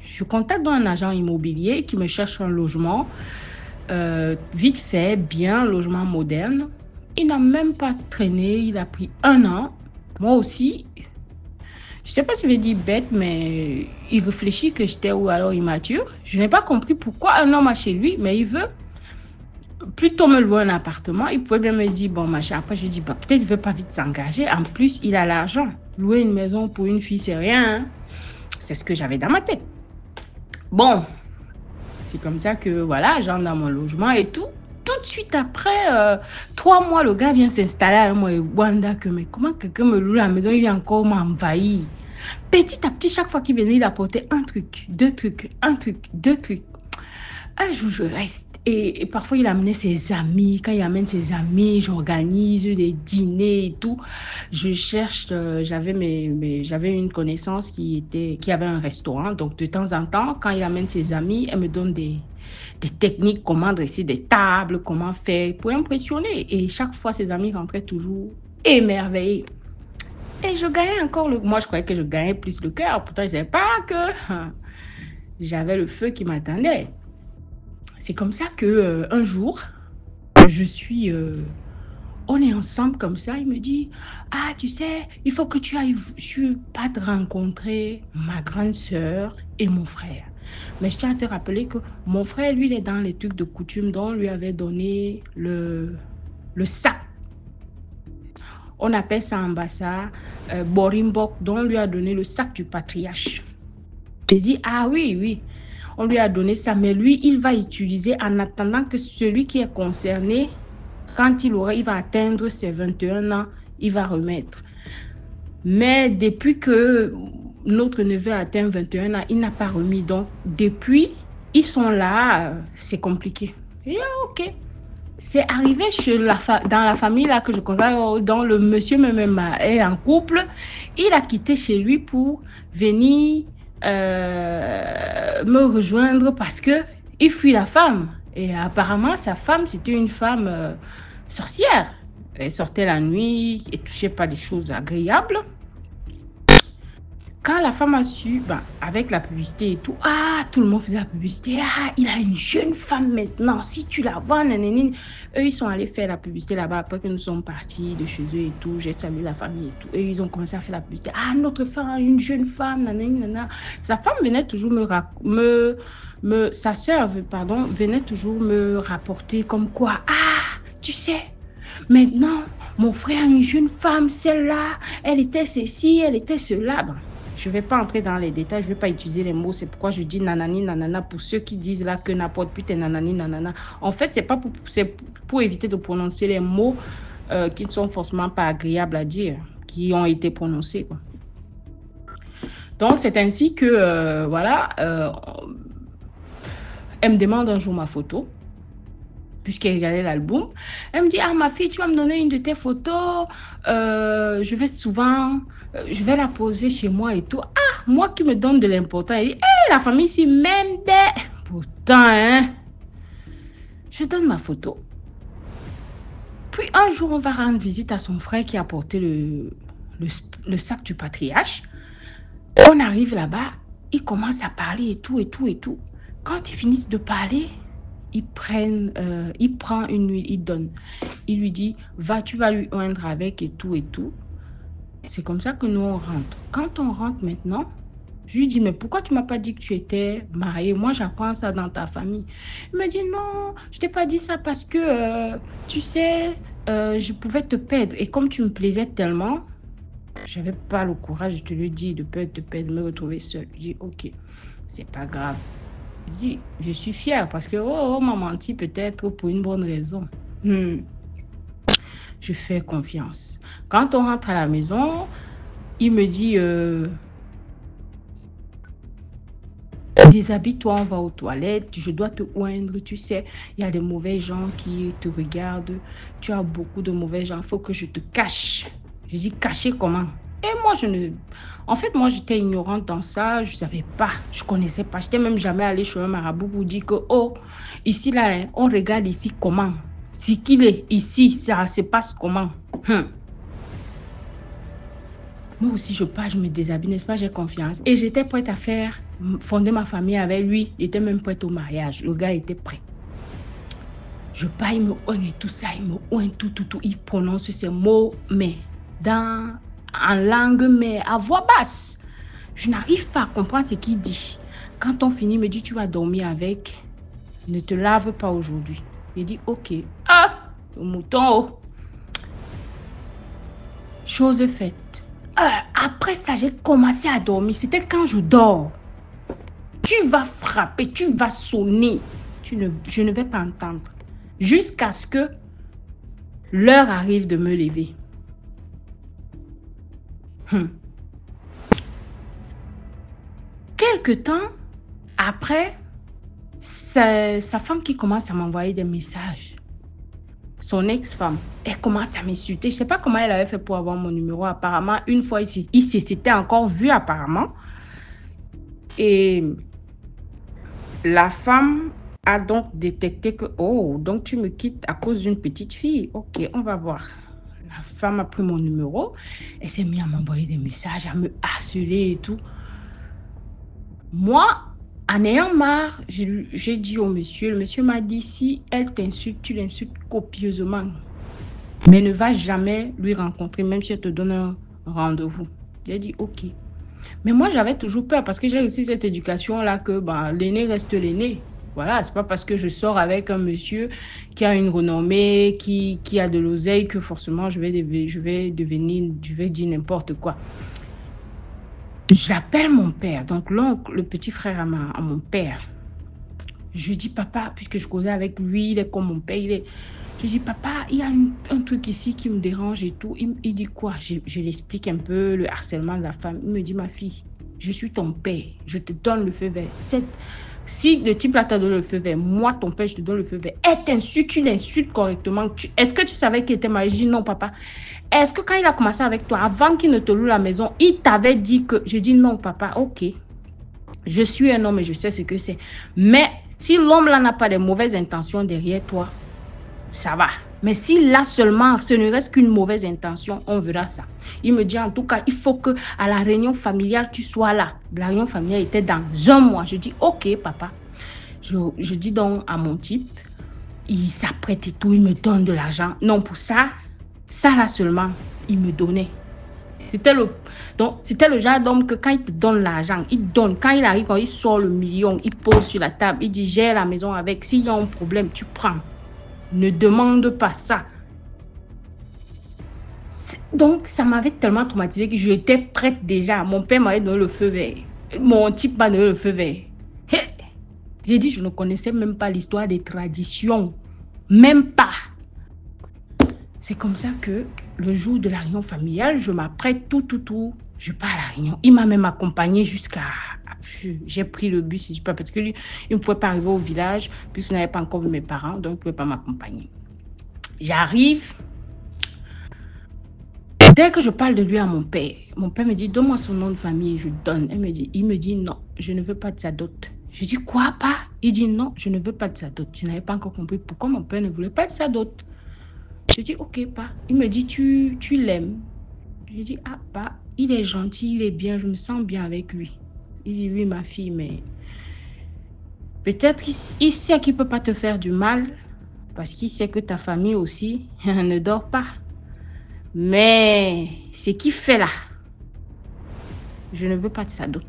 Je contacte un agent immobilier qui me cherche un logement vite fait, bien, logement moderne. Il n'a même pas traîné, il a pris 1 an. Moi aussi, je ne sais pas si je vais dire bête, mais il réfléchit que j'étais ou alors immature. Je n'ai pas compris pourquoi un homme a chez lui, mais il veut plutôt me louer un appartement. Il pouvait bien me dire, bon, machin. Après, je dis, bah, peut-être il ne veut pas vite s'engager. En plus, il a l'argent. Louer une maison pour une fille, c'est rien. Hein? C'est ce que j'avais dans ma tête. Bon, c'est comme ça que, voilà, j'entre dans mon logement et tout. Tout de suite après, 3 mois, le gars vient s'installer avec moi et Wanda que, mais comment quelqu'un me loue la maison, il vient encore m'envahir. Petit à petit, chaque fois qu'il venait, il apportait un truc, 2 trucs, un truc, 2 trucs. Un jour, je reste. Et parfois, il amenait ses amis. Quand il amène ses amis, j'organise des dîners et tout. Je cherche, j'avais une connaissance qui avait un restaurant. Donc, de temps en temps, quand il amène ses amis, elle me donne des techniques, comment dresser des tables, comment faire pour impressionner. Et chaque fois, ses amis rentraient toujours émerveillés. Et je gagnais encore Moi, je croyais que je gagnais plus le cœur. Pourtant, je ne savais pas que j'avais le feu qui m'attendait. C'est comme ça que un jour, on est ensemble comme ça. Il me dit, ah, tu sais, il faut que tu ailles, pas te rencontrer ma grande sœur et mon frère. Mais je tiens à te rappeler que mon frère, lui, il est dans les trucs de coutume dont on lui avait donné le sac. On appelle ça en Bassa Borimbok, dont on lui a donné le sac du patriarche. J'ai dit, ah oui, oui, on lui a donné ça, mais lui, il va utiliser en attendant que celui qui est concerné, quand il va atteindre ses 21 ans, il va remettre. Mais depuis que notre neveu a atteint 21 ans, il n'a pas remis. Donc, depuis, ils sont là, c'est compliqué. Et ok. C'est arrivé dans la famille là que je connais, dont le monsieur même est en couple. Il a quitté chez lui pour venir me rejoindre parce qu'il fuit la femme. Et apparemment, sa femme, c'était une femme sorcière. Elle sortait la nuit et touchait pas des choses agréables. Quand la femme a su, avec la publicité et tout, tout le monde faisait la publicité. Il a une jeune femme maintenant. Si tu la vois, nanani. Eux, ils sont allés faire la publicité là-bas après que nous sommes partis de chez eux et tout. J'ai salué la famille et tout. Et ils ont commencé à faire la publicité. Notre femme, une jeune femme, nanani, nanana. Sa femme venait toujours sa sœur, pardon, venait toujours me rapporter comme quoi, tu sais, maintenant, mon frère a une jeune femme, celle-là, elle était ceci, elle était cela. Je ne vais pas entrer dans les détails, je ne vais pas utiliser les mots. C'est pourquoi je dis nanani, nanana. Pour ceux qui disent là que n'importe plus, nanani, nanana. En fait, c'est pour éviter de prononcer les mots qui ne sont forcément pas agréables à dire, qui ont été prononcés, quoi. Donc, c'est ainsi que, elle me demande un jour ma photo, puisqu'elle regardait l'album. Elle me dit, ma fille, tu vas me donner une de tes photos. Je vais souvent, je vais la poser chez moi et tout. Moi qui me donne de l'importance. Elle dit, la famille ici, même des... Pourtant, je donne ma photo. Puis un jour, on va rendre visite à son frère qui a porté le sac du patriarche. On arrive là-bas, il commence à parler et tout, et tout, et tout. Quand ils finissent de parler, il prend une huile, il donne. Il lui dit, tu vas lui oindre avec et tout, et tout. C'est comme ça que nous, on rentre. Quand on rentre maintenant, je lui dis, mais pourquoi tu ne m'as pas dit que tu étais mariée? Moi, j'apprends ça dans ta famille. Il me dit, non, je ne t'ai pas dit ça parce que, tu sais, je pouvais te perdre. Et comme tu me plaisais tellement, je n'avais pas le courage, je te le dis, de peur de te perdre, de me retrouver seule. Je dis, ok, c'est pas grave. Je dis, je suis fière parce que, on m'a menti peut-être pour une bonne raison. Je fais confiance. Quand on rentre à la maison, il me dit, déshabille-toi, on va aux toilettes, je dois te oindre, tu sais, il y a des mauvais gens qui te regardent, tu as beaucoup de mauvais gens, il faut que je te cache. Je dis, cacher comment? Et moi, en fait, moi, j'étais ignorante dans ça, je ne savais pas, je ne connaissais pas, je n'étais même jamais allée chez un marabout pour dire que, ici, là, on regarde ici comment? Si qu'il est ici, ça se passe comment? Moi aussi, je pars, je me déshabille, n'est-ce pas, j'ai confiance. Et j'étais prête à fonder ma famille avec lui. Il était même prêt au mariage. Le gars était prêt. Je pars, il me oigne et tout ça, il me oigne tout. Il prononce ces mots, mais en langue, mais à voix basse. Je n'arrive pas à comprendre ce qu'il dit. Quand on finit, il me dit, tu vas dormir avec. Ne te lave pas aujourd'hui. Il dit, ok. Le mouton. Chose faite. Après ça, j'ai commencé à dormir. C'était quand je dors. Tu vas frapper, tu vas sonner. Je ne vais pas entendre. Jusqu'à ce que l'heure arrive de me lever. Quelque temps après, c'est sa femme qui commence à m'envoyer des messages. Son ex-femme, elle commence à m'insulter. Je ne sais pas comment elle avait fait pour avoir mon numéro. Apparemment, une fois, il s'était encore vu apparemment. Et la femme a donc détecté que, donc tu me quittes à cause d'une petite fille. Ok, on va voir. La femme a pris mon numéro. Elle s'est mise à m'envoyer des messages, à me harceler et tout. Moi, en ayant marre, j'ai dit au monsieur, le monsieur m'a dit, si elle t'insulte, tu l'insultes copieusement. Mais ne va jamais lui rencontrer, même si elle te donne un rendez-vous. J'ai dit, ok. Mais moi, j'avais toujours peur parce que j'ai reçu cette éducation-là que l'aîné reste l'aîné. Voilà, c'est pas parce que je sors avec un monsieur qui a une renommée, qui a de l'oseille que forcément je vais dire n'importe quoi. J'appelle mon père, donc l'oncle, le petit frère à mon père. Je dis, papa, puisque je causais avec lui, il est comme mon père, Je dis, papa, il y a un truc ici qui me dérange et tout. Il dit quoi? Je l'explique un peu, le harcèlement de la femme. Il me dit, ma fille, je suis ton père, je te donne le feu vert. Si le type là t'a donné le feu vert, moi, ton père, je te donne le feu vert. Elle t'insulte, tu l'insultes correctement. Est-ce que tu savais qu'il était marié? Je dis, non, papa. Est-ce que quand il a commencé avec toi, avant qu'il ne te loue la maison, il t'avait dit que... Je dis, non, papa, ok. Je suis un homme et je sais ce que c'est. Mais si l'homme là n'a pas de mauvaises intentions derrière toi, ça va. Mais s'il a seulement, ce ne reste qu'une mauvaise intention, on verra ça. Il me dit en tout cas, il faut que à la réunion familiale, tu sois là. La réunion familiale était dans un mois. Je dis, ok, papa. Je dis donc à mon type, il s'apprête et tout, il me donne de l'argent. Non, pour ça là seulement, il me donnait. C'était le genre d'homme que quand il te donne l'argent, il donne. Quand il arrive, quand il sort le million, il pose sur la table, il dit, j'ai la maison avec. S'il y a un problème, tu prends. Ne demande pas ça. Donc, ça m'avait tellement traumatisé que j'étais prête déjà. Mon père m'avait donné le feu vert. Mon type m'a donné le feu vert. J'ai dit, je ne connaissais même pas l'histoire des traditions. Même pas. C'est comme ça que le jour de la réunion familiale, je m'apprête tout. Je pars à la réunion. Il m'a même accompagnée jusqu'à... J'ai pris le bus, parce que lui, il ne pouvait pas arriver au village, puisqu'il n'avait pas encore vu mes parents, donc il ne pouvait pas m'accompagner. J'arrive. Dès que je parle de lui à mon père me dit, donne-moi son nom de famille, je donne. Il me dit, non, je ne veux pas de sa dot. Je dis, quoi, pas? Il dit, non, je ne veux pas de sa dot. Je n'avais pas encore compris pourquoi mon père ne voulait pas de sa dot. Je dis, ok, pas. Il me dit, tu l'aimes? Je dis, ah, pas. Il est gentil, il est bien, je me sens bien avec lui. Il dit, oui, ma fille, mais peut-être il sait qu'il ne peut pas te faire du mal parce qu'il sait que ta famille aussi ne dort pas. Mais ce qu'il fait là, je ne veux pas de sa dot.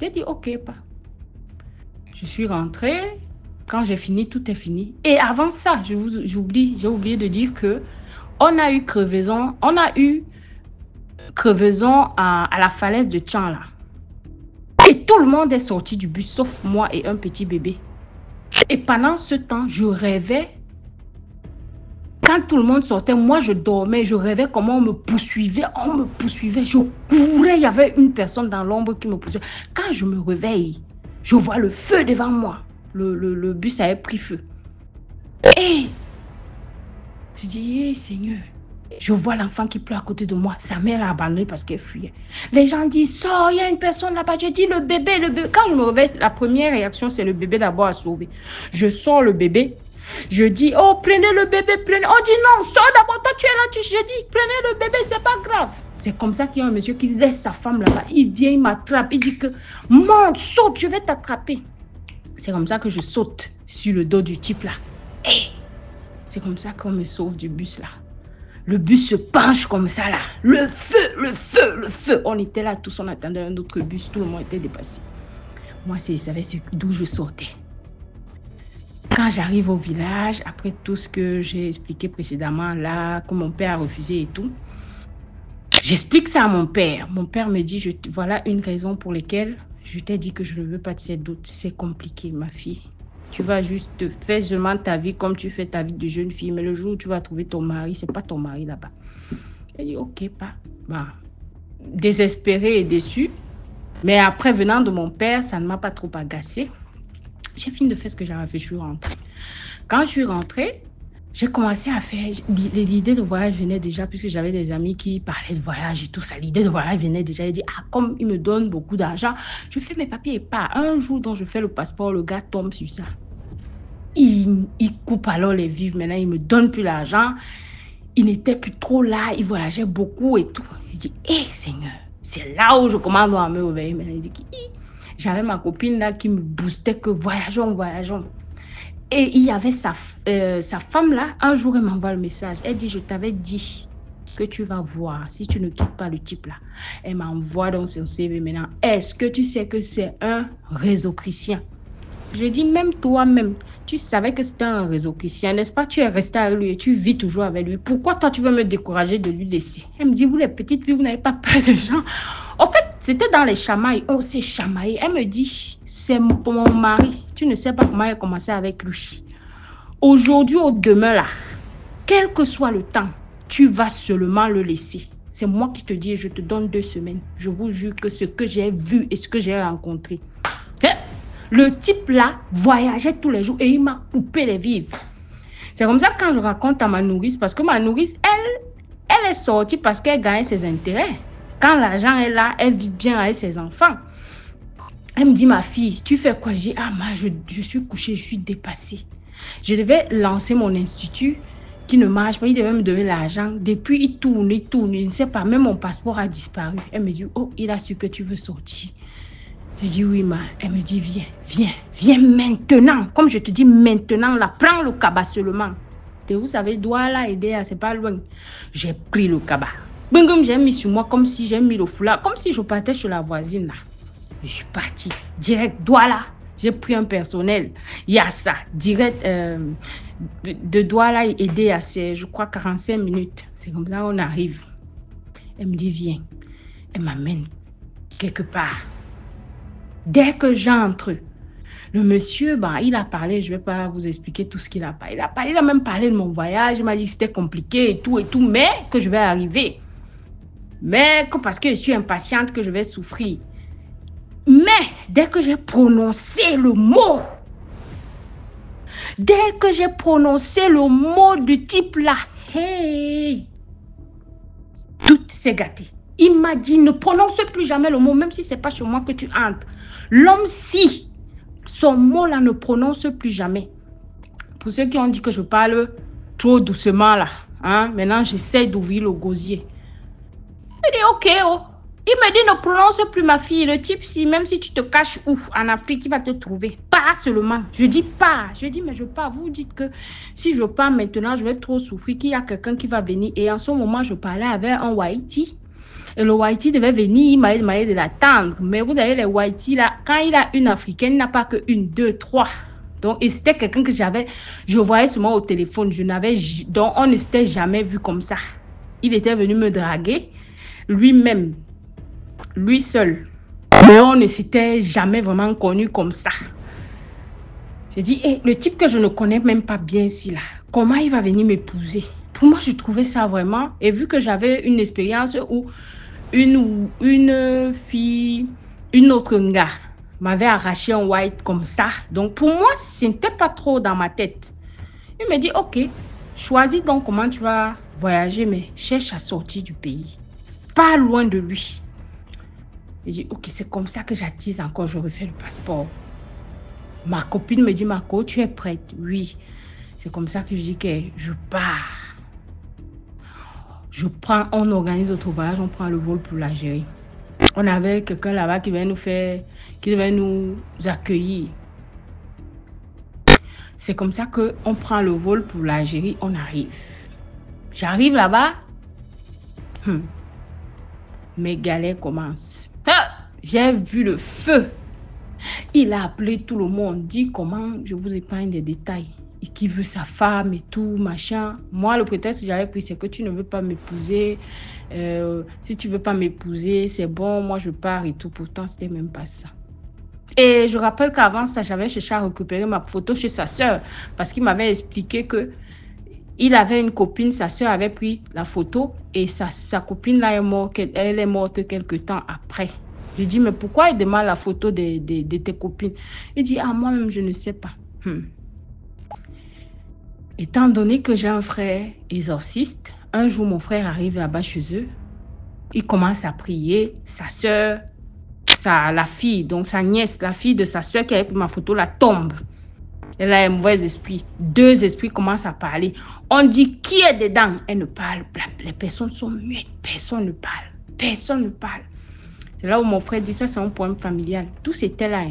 J'ai dit, ok, pas. Je suis rentrée. Quand j'ai fini, tout est fini. Et avant ça, j'ai oublié de dire que on a eu crevaison à la falaise de Tchan là. Et tout le monde est sorti du bus, sauf moi et un petit bébé. Et pendant ce temps, je rêvais. Quand tout le monde sortait, moi je dormais, je rêvais comment on me poursuivait. Je courais, il y avait une personne dans l'ombre qui me poursuivait. Quand je me réveille, je vois le feu devant moi. Le bus avait pris feu. Et je dis, Seigneur. Je vois l'enfant qui pleure à côté de moi. Sa mère l'a abandonné parce qu'elle fuyait. Les gens disent, sors, il y a une personne là-bas. Je dis, le bébé. Quand je me réveille, la première réaction, c'est le bébé d'abord à sauver. Je sors le bébé. Je dis, oh, prenez le bébé, prenez. On dit, non, sors d'abord, toi tu es là. Je dis, prenez le bébé, c'est pas grave. C'est comme ça qu'il y a un monsieur qui laisse sa femme là-bas. Il vient, il m'attrape. Il dit que, monte, saute, je vais t'attraper. C'est comme ça que je saute sur le dos du type là. Et c'est comme ça qu'on me sauve du bus là. Le bus se penche comme ça là. Le feu. On était là tous, on attendait un autre bus. Tout le monde était dépassé. Moi, je savais d'où je sortais. Quand j'arrive au village, après tout ce que j'ai expliqué précédemment là, que mon père a refusé et tout, j'explique ça à mon père. Mon père me dit, voilà une raison pour laquelle je t'ai dit que je ne veux pas de ces doutes. C'est compliqué, ma fille. Tu vas juste te faire seulement ta vie comme tu fais ta vie de jeune fille. Mais le jour où tu vas trouver ton mari, c'est pas ton mari là-bas. Elle dit, ok, pas. Bah, désespérée et déçue. Mais après, venant de mon père, ça ne m'a pas trop agacée. J'ai fini de faire ce que j'avais fait. Je suis rentrée. Quand je suis rentrée, j'ai commencé à faire... L'idée de voyage venait déjà, puisque j'avais des amis qui parlaient de voyage et tout ça. L'idée de voyage venait déjà. J'ai dit, comme il me donne beaucoup d'argent, je fais mes papiers et pas. Un jour dont je fais le passeport, le gars tombe sur ça. Il coupe alors les vivres. Maintenant, il ne me donne plus l'argent. Il n'était plus trop là. Il voyageait beaucoup et tout. J'ai dit, Seigneur, c'est là où je commence à me réveiller. Maintenant, il dit, j'avais ma copine là qui me boostait que voyageons. Et il y avait sa femme là. Un jour, elle m'envoie le message. Elle dit, je t'avais dit que tu vas voir si tu ne quittes pas le type là. Elle m'envoie dans son CV maintenant. Est-ce que tu sais que c'est un réseau chrétien? Je dis, même toi-même, tu savais que c'était un réseau chrétien, n'est-ce pas? Tu es resté avec lui et tu vis toujours avec lui. Pourquoi toi, tu veux me décourager de lui laisser? Elle me dit, vous les petites filles, vous n'avez pas peur des gens. En fait, c'était dans les chamailles. On s'est chamaillé. Elle me dit, c'est mon mari. Tu ne sais pas comment elle a commencé avec lui. Aujourd'hui ou demain, là, quel que soit le temps, tu vas seulement le laisser. C'est moi qui te dis, je te donne 2 semaines. Je vous jure que ce que j'ai vu et ce que j'ai rencontré. Le type là voyageait tous les jours et il m'a coupé les vivres. C'est comme ça que quand je raconte à ma nourrice, parce que ma nourrice, elle est sortie parce qu'elle gagnait ses intérêts. Quand l'argent est là, elle vit bien avec ses enfants. Elle me dit, ma fille, tu fais quoi? Je dis, je suis couchée, je suis dépassée. Je devais lancer mon institut qui ne marche pas. Il devait me donner l'argent. Depuis, il tourne. Je ne sais pas, même mon passeport a disparu. Elle me dit, oh, il a su que tu veux sortir. Je dis, oui, ma. Elle me dit, viens maintenant. Comme je te dis maintenant, là, prends le cabas seulement. Et vous savez, Douala et Déa, c'est pas loin. J'ai pris le cabas. J'ai mis sur moi comme si j'ai mis le foulard, comme si je partais chez la voisine, là. Je suis partie direct, Douala. J'ai pris un personnel. Il y a ça, direct de Douala et Déa, c'est, je crois, 45 minutes. C'est comme ça qu'on arrive. Elle me dit, viens. Elle m'amène quelque part. Dès que j'entre, le monsieur, il a parlé, je ne vais pas vous expliquer tout ce qu'il a parlé. Il a même parlé de mon voyage, il m'a dit que c'était compliqué et tout, mais que je vais arriver. Mais que parce que je suis impatiente, que je vais souffrir. Mais dès que j'ai prononcé le mot, du type là, hey, tout s'est gâté. Il m'a dit, ne prononce plus jamais le mot, même si ce n'est pas chez moi que tu entres. L'homme, si, son mot là ne prononce plus jamais. Pour ceux qui ont dit que je parle trop doucement là, maintenant j'essaie d'ouvrir le gosier. Il dit, ok, oh. Il me dit, ne prononce plus ma fille. Le type, si, même si tu te caches où, en Afrique, il va te trouver. Pas seulement. Je dis pas. Je dis, mais je pars. Vous dites que si je pars maintenant, je vais trop souffrir, qu'il y a quelqu'un qui va venir. Et en ce moment, je parlais avec un Whitey. Et le Whitey devait venir, il m'a demandé de l'attendre. Mais vous savez, les Whitey, là, quand il a une africaine, il n'a pas que 1, 2, 3. Donc, et c'était quelqu'un que je voyais seulement au téléphone. Donc, on ne s'était jamais vu comme ça. Il était venu me draguer, lui-même. Lui seul. Mais on ne s'était jamais vraiment connu comme ça. J'ai dit, le type que je ne connais même pas bien ici, là, comment il va venir m'épouser? Pour moi, je trouvais ça vraiment... Et vu que j'avais une expérience où une fille, une autre gars, m'avait arraché un white comme ça. Donc, pour moi, ce n'était pas trop dans ma tête. Il me dit, ok, choisis donc comment tu vas voyager, mais cherche à sortir du pays. Pas loin de lui. J'ai dit, ok, c'est comme ça que j'attise encore, je refais le passeport. Ma copine me dit, Marco, tu es prête? Oui. C'est comme ça que je dis que je pars. On organise notre voyage, on prend le vol pour l'Algérie. On avait quelqu'un là-bas qui devait nous accueillir. C'est comme ça qu'on prend le vol pour l'Algérie, on arrive. J'arrive là-bas, mes galères commencent. J'ai vu le feu. Il a appelé tout le monde, dit comment je vous épargne des détails. Et qui veut sa femme et tout, machin. Moi, le prétexte que j'avais pris, c'est que tu ne veux pas m'épouser. Si tu ne veux pas m'épouser, c'est bon, moi je pars et tout. Pourtant, c'était même pas ça. Et je rappelle qu'avant ça, j'avais cherché à récupérer ma photo chez sa sœur. Parce qu'il m'avait expliqué que il avait une copine, sa sœur avait pris la photo et sa copine là elle est morte quelques temps après. Je dis, mais pourquoi il demande la photo de tes copines? Il dit, moi-même, je ne sais pas. Étant donné que j'ai un frère exorciste, un jour, mon frère arrive là-bas chez eux. Il commence à prier. Sa sœur, la fille, donc sa nièce, la fille de sa sœur qui avait pris ma photo, la tombe. Elle a un mauvais esprit. 2 esprits commencent à parler. On dit, qui est dedans? Elle ne parle pas. Les personnes sont muettes. Personne ne parle. Personne ne parle. C'est là où mon frère dit, ça c'est un problème familial. Tout c'était là.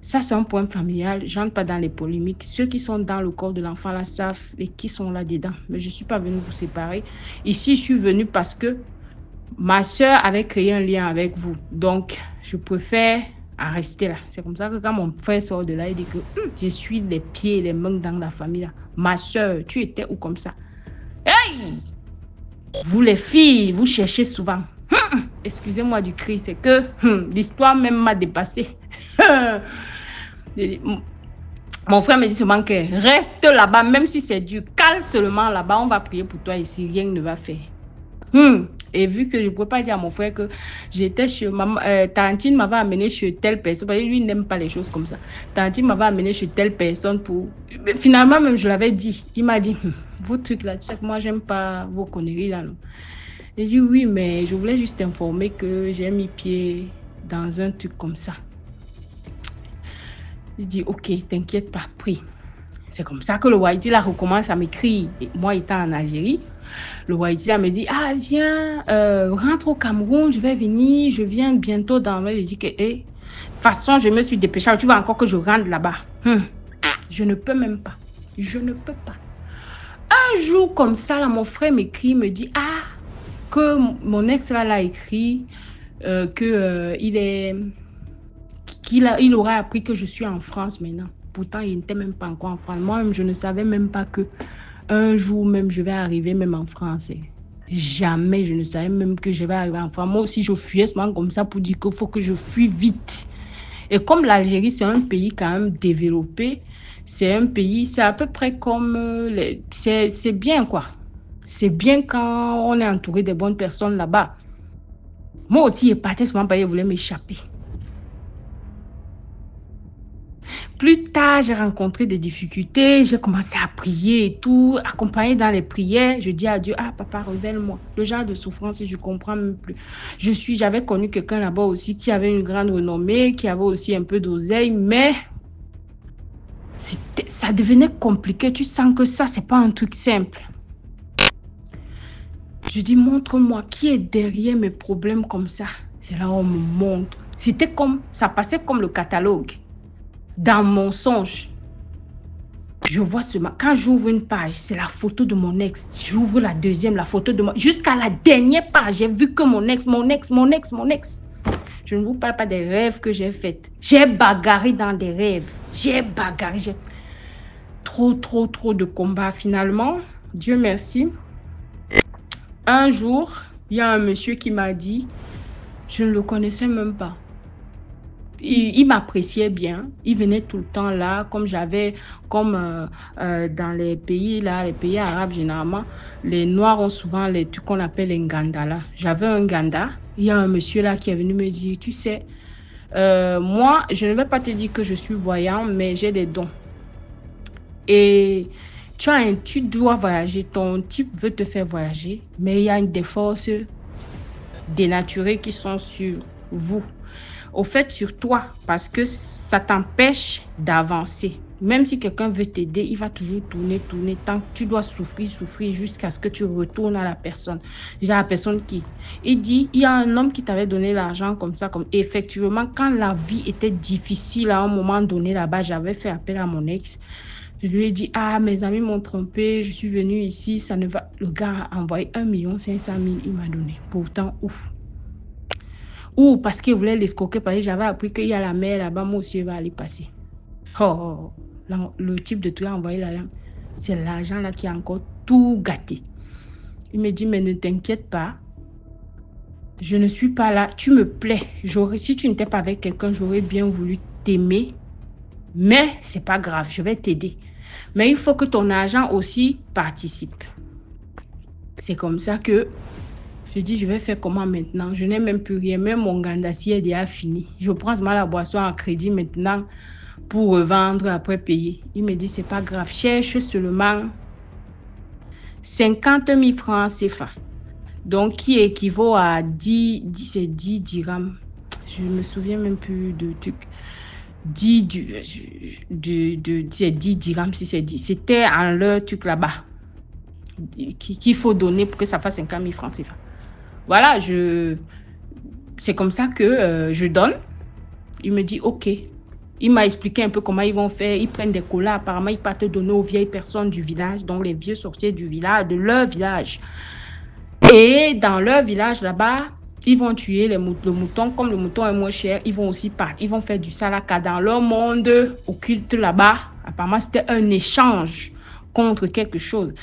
Ça c'est un problème familial. Je n'entre pas dans les polémiques. Ceux qui sont dans le corps de l'enfant là savent et qui sont là dedans. Mais je ne suis pas venue vous séparer. Ici, je suis venue parce que ma soeur avait créé un lien avec vous. Donc, je préfère à rester là. C'est comme ça que quand mon frère sort de là, il dit que je suis les pieds et les mains dans la famille là. Ma soeur, tu étais où comme ça? Hey! Vous les filles, vous cherchez souvent. Excusez-moi du cri, c'est que l'histoire même m'a dépassé. Mon frère me dit seulement que reste là-bas, même si c'est dur, cale seulement là-bas, on va prier pour toi ici, rien ne va faire. Et vu que je ne pouvais pas dire à mon frère que j'étais chez maman, Tantine m'avait amené chez telle personne, parce que lui n'aime pas les choses comme ça. Tantine m'avait amené chez telle personne pour... Mais finalement, même je l'avais dit. Il m'a dit, vos trucs là, tu sais que moi, j'aime pas vos conneries là. Non. J'ai dit, oui, mais je voulais juste t'informer que j'ai mis pied dans un truc comme ça. Il dit, ok, t'inquiète pas, prie. C'est comme ça que le Wahidi là recommence à m'écrire. Moi, étant en Algérie, le Wahidi là me dit, ah, viens, rentre au Cameroun, je vais venir, je viens bientôt dans... Je dis que, de toute façon, je me suis dépêchée, tu vois encore que je rentre là-bas. Je ne peux même pas. Je ne peux pas. Un jour comme ça, là, mon frère m'écrit, me dit, ah, que mon ex là l'a écrit, qu'il aura appris que je suis en France maintenant. Pourtant, il n'était même pas encore en France. Moi-même, je ne savais même pas que un jour même, je vais arriver même en France. Jamais, je ne savais même que je vais arriver en France. Moi aussi, je fuyais seulement comme ça pour dire qu'il faut que je fuis vite. Et comme l'Algérie, c'est un pays quand même développé, c'est un pays, c'est à peu près comme... c'est bien, quoi. C'est bien quand on est entouré de bonnes personnes là-bas. Moi aussi, je partais seulement parce que je voulais m'échapper. Plus tard, j'ai rencontré des difficultés, j'ai commencé à prier et tout, accompagner dans les prières. Je dis à Dieu, ah papa, révèle-moi. Le genre de souffrance, je ne comprends même plus. J'avais connu quelqu'un là-bas aussi qui avait une grande renommée, qui avait aussi un peu d'oseille, mais ça devenait compliqué. Tu sens que ça, c'est pas un truc simple. Je dis, montre-moi qui est derrière mes problèmes comme ça. C'est là où on me montre. C'était comme, ça passait comme le catalogue. Dans mon songe, je vois quand j'ouvre une page, c'est la photo de mon ex. J'ouvre la deuxième, la photo de moi. Jusqu'à la dernière page, j'ai vu que mon ex. Je ne vous parle pas des rêves que j'ai faits. J'ai bagarré dans des rêves. J'ai bagarré. Trop de combats. Finalement, Dieu merci. Un jour, il y a un monsieur qui m'a dit, je ne le connaissais même pas. Il m'appréciait bien. Il venait tout le temps là, comme dans les pays là, les pays arabes généralement, les Noirs ont souvent les trucs qu'on appelle un Nganda là. J'avais un Nganda. Il y a un monsieur là qui est venu me dire, tu sais, moi, je ne vais pas te dire que je suis voyant, mais j'ai des dons. Et tu dois voyager. Ton type veut te faire voyager, mais il y a des forces dénaturées qui sont sur vous. Au fait, sur toi, parce que ça t'empêche d'avancer. Même si quelqu'un veut t'aider, il va toujours tourner, tant que tu dois souffrir jusqu'à ce que tu retournes à la personne. Déjà, la personne qui... Il dit, il y a un homme qui t'avait donné l'argent comme ça. Effectivement, quand la vie était difficile à un moment donné là-bas, j'avais fait appel à mon ex. Je lui ai dit, ah, mes amis m'ont trompé, je suis venue ici, ça ne va... Le gars a envoyé 1 500 000, il m'a donné. Pourtant, ouf. Ou parce qu'il voulait l'escroquer, parce que j'avais appris qu'il y a la mer là-bas, moi aussi, je vais aller passer. Le type de truc a envoyé l'argent. C'est l'argent là qui a encore tout gâté. Il me dit, mais ne t'inquiète pas. Je ne suis pas là. Tu me plais. Si tu n'étais pas avec quelqu'un, j'aurais bien voulu t'aimer. Mais c'est pas grave, je vais t'aider. Mais il faut que ton argent aussi participe. C'est comme ça que je dis, je vais faire comment maintenant? Je n'ai même plus rien. Même mon gandassi est déjà fini. Je prends la boisson en crédit maintenant pour revendre après payer. Il me dit, c'est pas grave. Cherche seulement 50 000 francs CFA. Donc, qui équivaut à 10 dirhams. Je ne me souviens même plus de truc. 10 dirhams, si c'est 10. C'était en leur truc là-bas qu'il faut donner pour que ça fasse 50 000 francs CFA. Voilà, c'est comme ça que je donne. Il me dit, OK. Il m'a expliqué un peu comment ils vont faire. Ils prennent des colas. Apparemment, ils partent donner aux vieilles personnes du village, donc les vieux sorciers du village, de leur village. Et dans leur village là-bas, Ils vont tuer le mouton. Comme le mouton est moins cher, ils vont aussi partir. Ils vont faire du salaka dans leur monde occulte là-bas. Apparemment, c'était un échange contre quelque chose.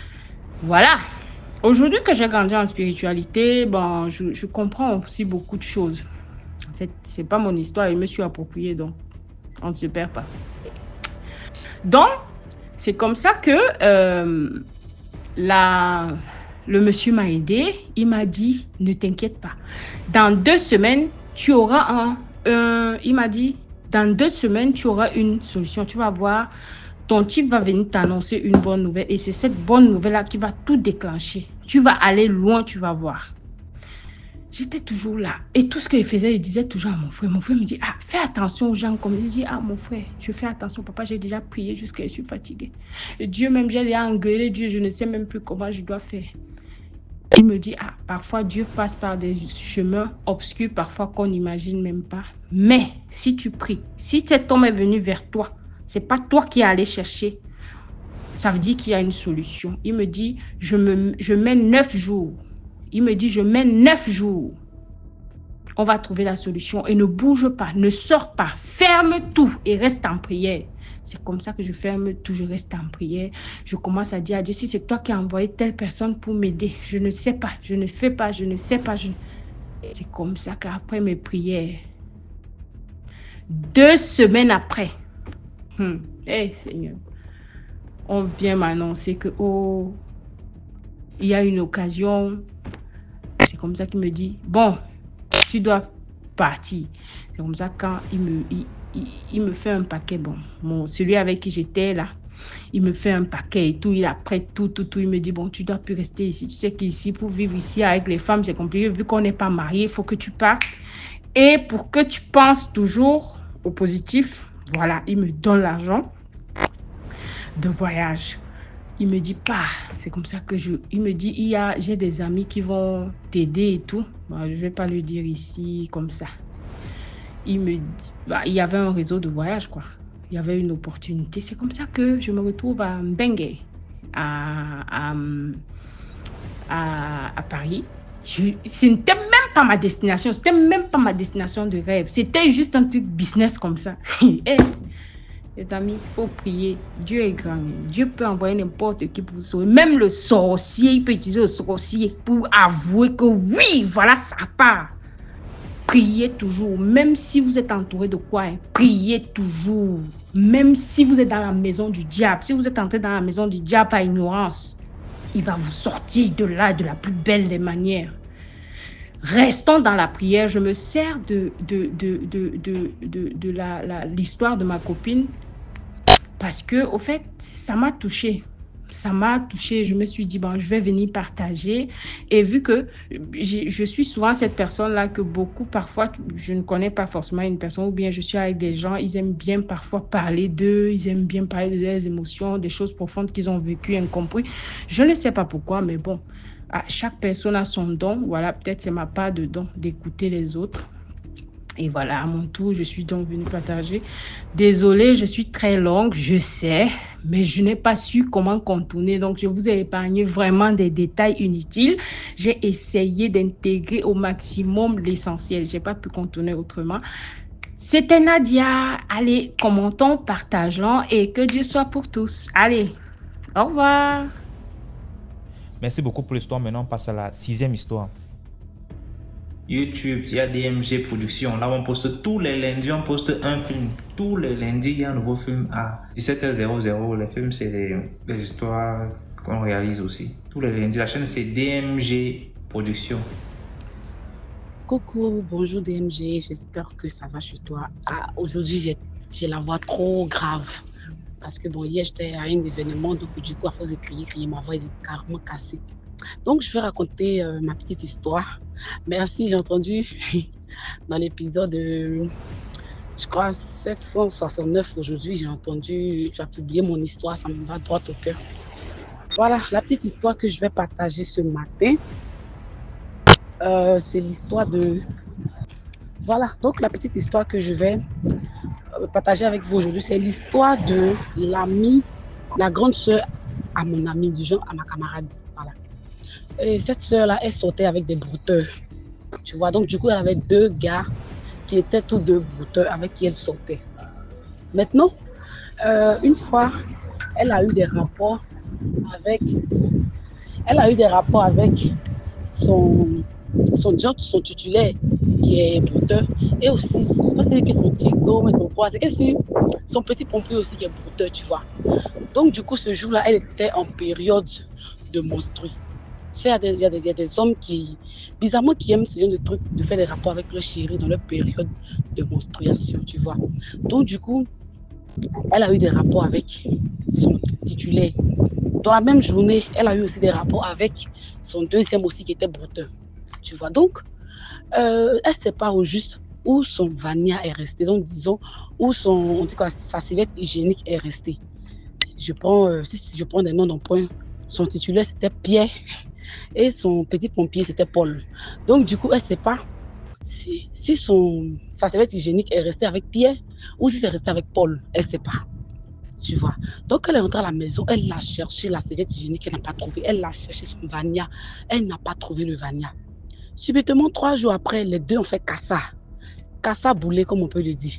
Voilà. Aujourd'hui que j'ai grandi en spiritualité, bon, je comprends aussi beaucoup de choses. En fait, c'est pas mon histoire. Je me suis appropriée, donc on ne se perd pas. Donc, c'est comme ça que le monsieur m'a aidé. Il m'a dit, ne t'inquiète pas. Dans 2 semaines, tu auras il m'a dit, dans 2 semaines, tu auras une solution. Tu vas voir, ton type va venir t'annoncer une bonne nouvelle. Et c'est cette bonne nouvelle-là qui va tout déclencher. Tu vas aller loin, tu vas voir. J'étais toujours là. Et tout ce qu'il faisait, il disait toujours à mon frère. Mon frère me dit, fais attention aux gens comme il dit, mon frère, je fais attention, papa, j'ai déjà prié jusqu'à je suis fatiguée. Et Dieu même, j'ai déjà engueulé Dieu, je ne sais même plus comment je dois faire. Il me dit, parfois Dieu passe par des chemins obscurs, parfois qu'on n'imagine même pas. Mais si tu pries, si cet homme est venu vers toi, c'est pas toi qui es allé chercher. Ça veut dire qu'il y a une solution. Il me dit, je mets 9 jours. Il me dit, je mets 9 jours. On va trouver la solution. Et ne bouge pas, ne sors pas. Ferme tout et reste en prière. C'est comme ça que je ferme tout, je reste en prière. Je commence à dire à Dieu, si c'est toi qui as envoyé telle personne pour m'aider, je ne sais pas, je ne fais pas, je ne sais pas. C'est comme ça qu'après mes prières, 2 semaines après, Seigneur, on vient m'annoncer que, il y a une occasion. C'est comme ça qu'il me dit, bon, tu dois partir. C'est comme ça quand il me fait un paquet, celui avec qui j'étais là, il me fait un paquet et tout, il apprête tout, il me dit, bon, tu dois plus rester ici. Tu sais qu'ici, pour vivre ici avec les femmes, c'est compliqué, vu qu'on n'est pas marié, il faut que tu partes. Et pour que tu penses toujours au positif, voilà, il me donne l'argent de voyage. Il me dit, c'est comme ça que il me dit, j'ai des amis qui vont t'aider et tout. Je ne vais pas le dire ici comme ça. Il me dit, il y avait un réseau de voyage, quoi. Il y avait une opportunité. C'est comme ça que je me retrouve à Mbengue, à Paris. Ce n'était même pas ma destination. C'était même pas ma destination de rêve. C'était juste un truc business comme ça. Les amis, il faut prier. Dieu est grand. Dieu peut envoyer n'importe qui pour vous sauver. Même le sorcier, il peut utiliser le sorcier pour avouer que oui, voilà, ça part. Priez toujours. Même si vous êtes entouré de quoi, priez toujours. Même si vous êtes dans la maison du diable, si vous êtes entré dans la maison du diable par ignorance, il va vous sortir de là de la plus belle des manières. Restons dans la prière. Je me sers de l'histoire de ma copine parce que, au fait, ça m'a touchée. Ça m'a touchée. Je me suis dit, je vais venir partager. Et vu que je suis souvent cette personne-là que beaucoup, parfois, je ne connais pas forcément une personne ou bien je suis avec des gens, ils aiment bien parfois parler d'eux, ils aiment bien parler de leurs émotions, des choses profondes qu'ils ont vécues, incompris. Je ne sais pas pourquoi, mais bon, chaque personne a son don. Voilà, peut-être c'est ma part de don d'écouter les autres. Et voilà, à mon tour, je suis donc venue partager. Désolée, je suis très longue, je sais, mais je n'ai pas su comment contourner. Donc, je vous ai épargné vraiment des détails inutiles. J'ai essayé d'intégrer au maximum l'essentiel. Je n'ai pas pu contourner autrement. C'était Nadia. Allez, commentons, partageons et que Dieu soit pour tous. Allez, au revoir. Merci beaucoup pour l'histoire. Maintenant, on passe à la 6e histoire. YouTube, il y a DMG Productions. Là, on poste tous les lundis, on poste un film. Tous les lundis, il y a un nouveau film à 17h00. Les films, c'est les histoires qu'on réalise aussi. Tous les lundis, la chaîne, c'est DMG Productions. Coucou, bonjour DMG, j'espère que ça va chez toi. Aujourd'hui, j'ai la voix trop grave. Parce que hier, j'étais à un événement, donc du coup, à force de crier, ma voix est carrément cassée. Donc, je vais raconter ma petite histoire. Merci, j'ai entendu dans l'épisode, je crois, 769 aujourd'hui, j'ai entendu, tu as publié mon histoire, ça me va droit au cœur. Voilà, la petite histoire que je vais partager ce matin, c'est l'histoire de... Voilà, donc la petite histoire que je vais partager avec vous aujourd'hui, c'est l'histoire de l'amie, la grande sœur à mon amie, du genre à ma camarade. Voilà. Et cette sœur-là, elle sortait avec des brouteurs. Tu vois, donc du coup, elle avait 2 gars qui étaient tous 2 brouteurs avec qui elle sortait. Maintenant, une fois, elle a eu des rapports avec son titulaire qui est brouteur, et aussi, je ne sais pas si c'est son petit zoo, mais son quoi, c'est que son petit pompier aussi qui est brouteur, tu vois. Donc du coup, ce jour-là, elle était en période de menstrues. Tu sais, il y a des hommes qui, bizarrement, qui aiment ce genre de trucs, de faire des rapports avec leur chéri dans leur période de menstruation, tu vois. Donc du coup, elle a eu des rapports avec son titulaire. Dans la même journée, elle a eu aussi des rapports avec son deuxième aussi qui était brouteur. Tu vois, donc, elle ne sait pas au juste où son vania est resté. Donc, disons, où on dit quoi, sa serviette hygiénique est restée. Si je prends des noms d'emprunt, son titulaire c'était Pierre et son petit pompier c'était Paul. Donc, du coup, elle ne sait pas si sa serviette hygiénique est restée avec Pierre ou si c'est resté avec Paul. Elle ne sait pas. Tu vois. Donc, elle est rentrée à la maison, elle a cherché la serviette hygiénique, elle n'a pas trouvé. Elle a cherché son vania, elle n'a pas trouvé le vania. Subitement, 3 jours après, les deux ont fait cassa. Cassa boulé, comme on peut le dire.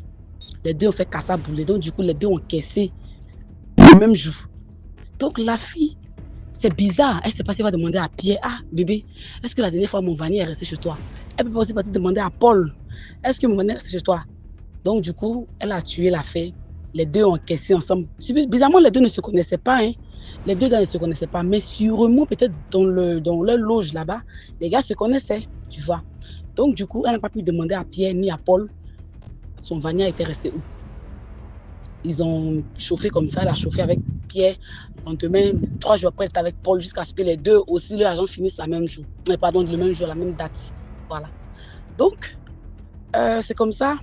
Les deux ont fait cassa boulé. Donc, du coup, les deux ont encaissé le même jour. Donc, la fille, c'est bizarre. Elle ne sait pas si elle va demander à Pierre, ah, bébé, est-ce que la dernière fois, mon vania est resté chez toi? Elle peut aussi partir demander à Paul, est-ce que mon vania est resté chez toi? Donc, du coup, elle a tué l'affaire. Les deux ont encaissé ensemble. Bizarrement, les deux ne se connaissaient pas. Hein. Les 2 gars ne se connaissaient pas. Mais sûrement, peut-être dans leur loge là-bas, les gars se connaissaient, tu vois. Donc, du coup, elle n'a pas pu demander à Pierre ni à Paul son vania était resté où. Ils ont chauffé comme ça. Elle a chauffé avec Pierre. Le lendemain, 3 jours après, elle était avec Paul jusqu'à ce que les deux aussi, leur agent finisse le même jour, la même date. Voilà. Donc, c'est comme ça.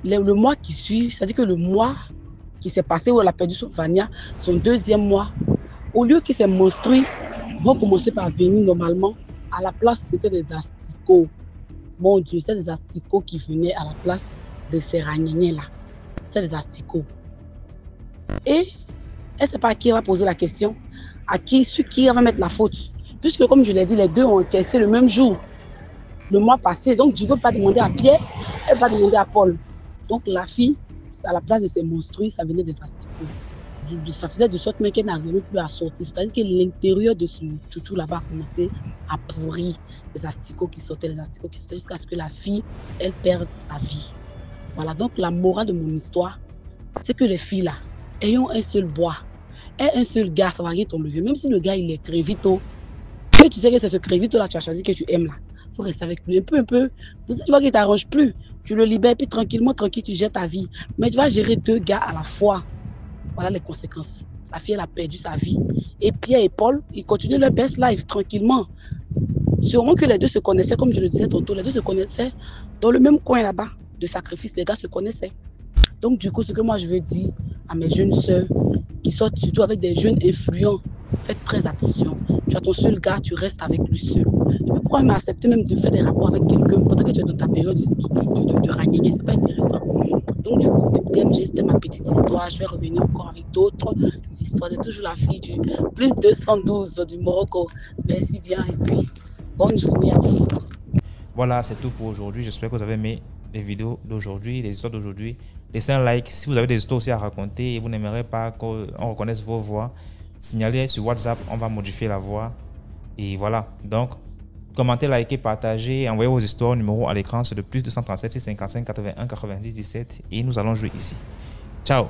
Le mois qui suit, c'est-à-dire que le mois qui s'est passé où elle a perdu son vania, son 2e mois, au lieu qu'il s'est monstrué, vont commencer par venir normalement. À la place, c'était des asticots. Mon Dieu, c'était des asticots qui venaient à la place de ces ragnagnes-là. C'est des asticots. Et elle ne sait pas à qui elle va poser la question, sur qui elle va mettre la faute. Puisque, comme je l'ai dit, les deux ont encaissé le même jour, le mois passé. Donc, tu ne peux pas demander à Pierre, elle ne peut pas demander à Paul. Donc, la fille, à la place de ces monstrues, ça venait des asticots. Ça faisait de sorte qu'elle n'arrivait plus à sortir. C'est-à-dire que l'intérieur de son toutou là-bas a commencé à pourrir. Les asticots qui sortaient, jusqu'à ce que la fille, elle perde sa vie. Voilà, donc la morale de mon histoire, c'est que les filles là, ayant un seul bois et un seul gars, ça va rien t'enlever. Même si le gars, il est crévito, que tu sais que c'est ce crévito là, tu as choisi que tu aimes là. Il faut rester avec lui un peu. Tu vois qu'il ne t'arrange plus. Tu le libères, puis tranquillement, tu gères ta vie. Mais tu vas gérer 2 gars à la fois. Voilà les conséquences. La fille, elle a perdu sa vie. Et Pierre et Paul, ils continuent leur best life tranquillement. Sûrement que les deux se connaissaient, comme je le disais tantôt, les deux se connaissaient dans le même coin là-bas de sacrifice. Les gars se connaissaient. Donc, du coup, ce que moi je veux dire à mes jeunes sœurs qui sortent surtout avec des jeunes influents, faites très attention. Tu as ton seul gars, tu restes avec lui seul. Et puis, pourquoi même accepter même de faire des rapports avec quelqu'un pendant que tu es dans ta période de ragnagné, c'est pas intéressant. Donc, du coup, DMG, c'était ma petite histoire. Je vais revenir encore avec d'autres histoires. C'est toujours la fille du plus 212 du Morocco. Merci bien et puis bonne journée à vous. Voilà, c'est tout pour aujourd'hui. J'espère que vous avez aimé les vidéos d'aujourd'hui, les histoires d'aujourd'hui. Laissez un like. Si vous avez des histoires aussi à raconter et vous n'aimeriez pas qu'on reconnaisse vos voix, signalez sur WhatsApp, on va modifier la voix. Et voilà. Donc, commentez, likez, partagez, envoyez vos histoires. Numéro à l'écran, c'est le plus 237 655 81 90 17 et nous allons jouer ici. Ciao.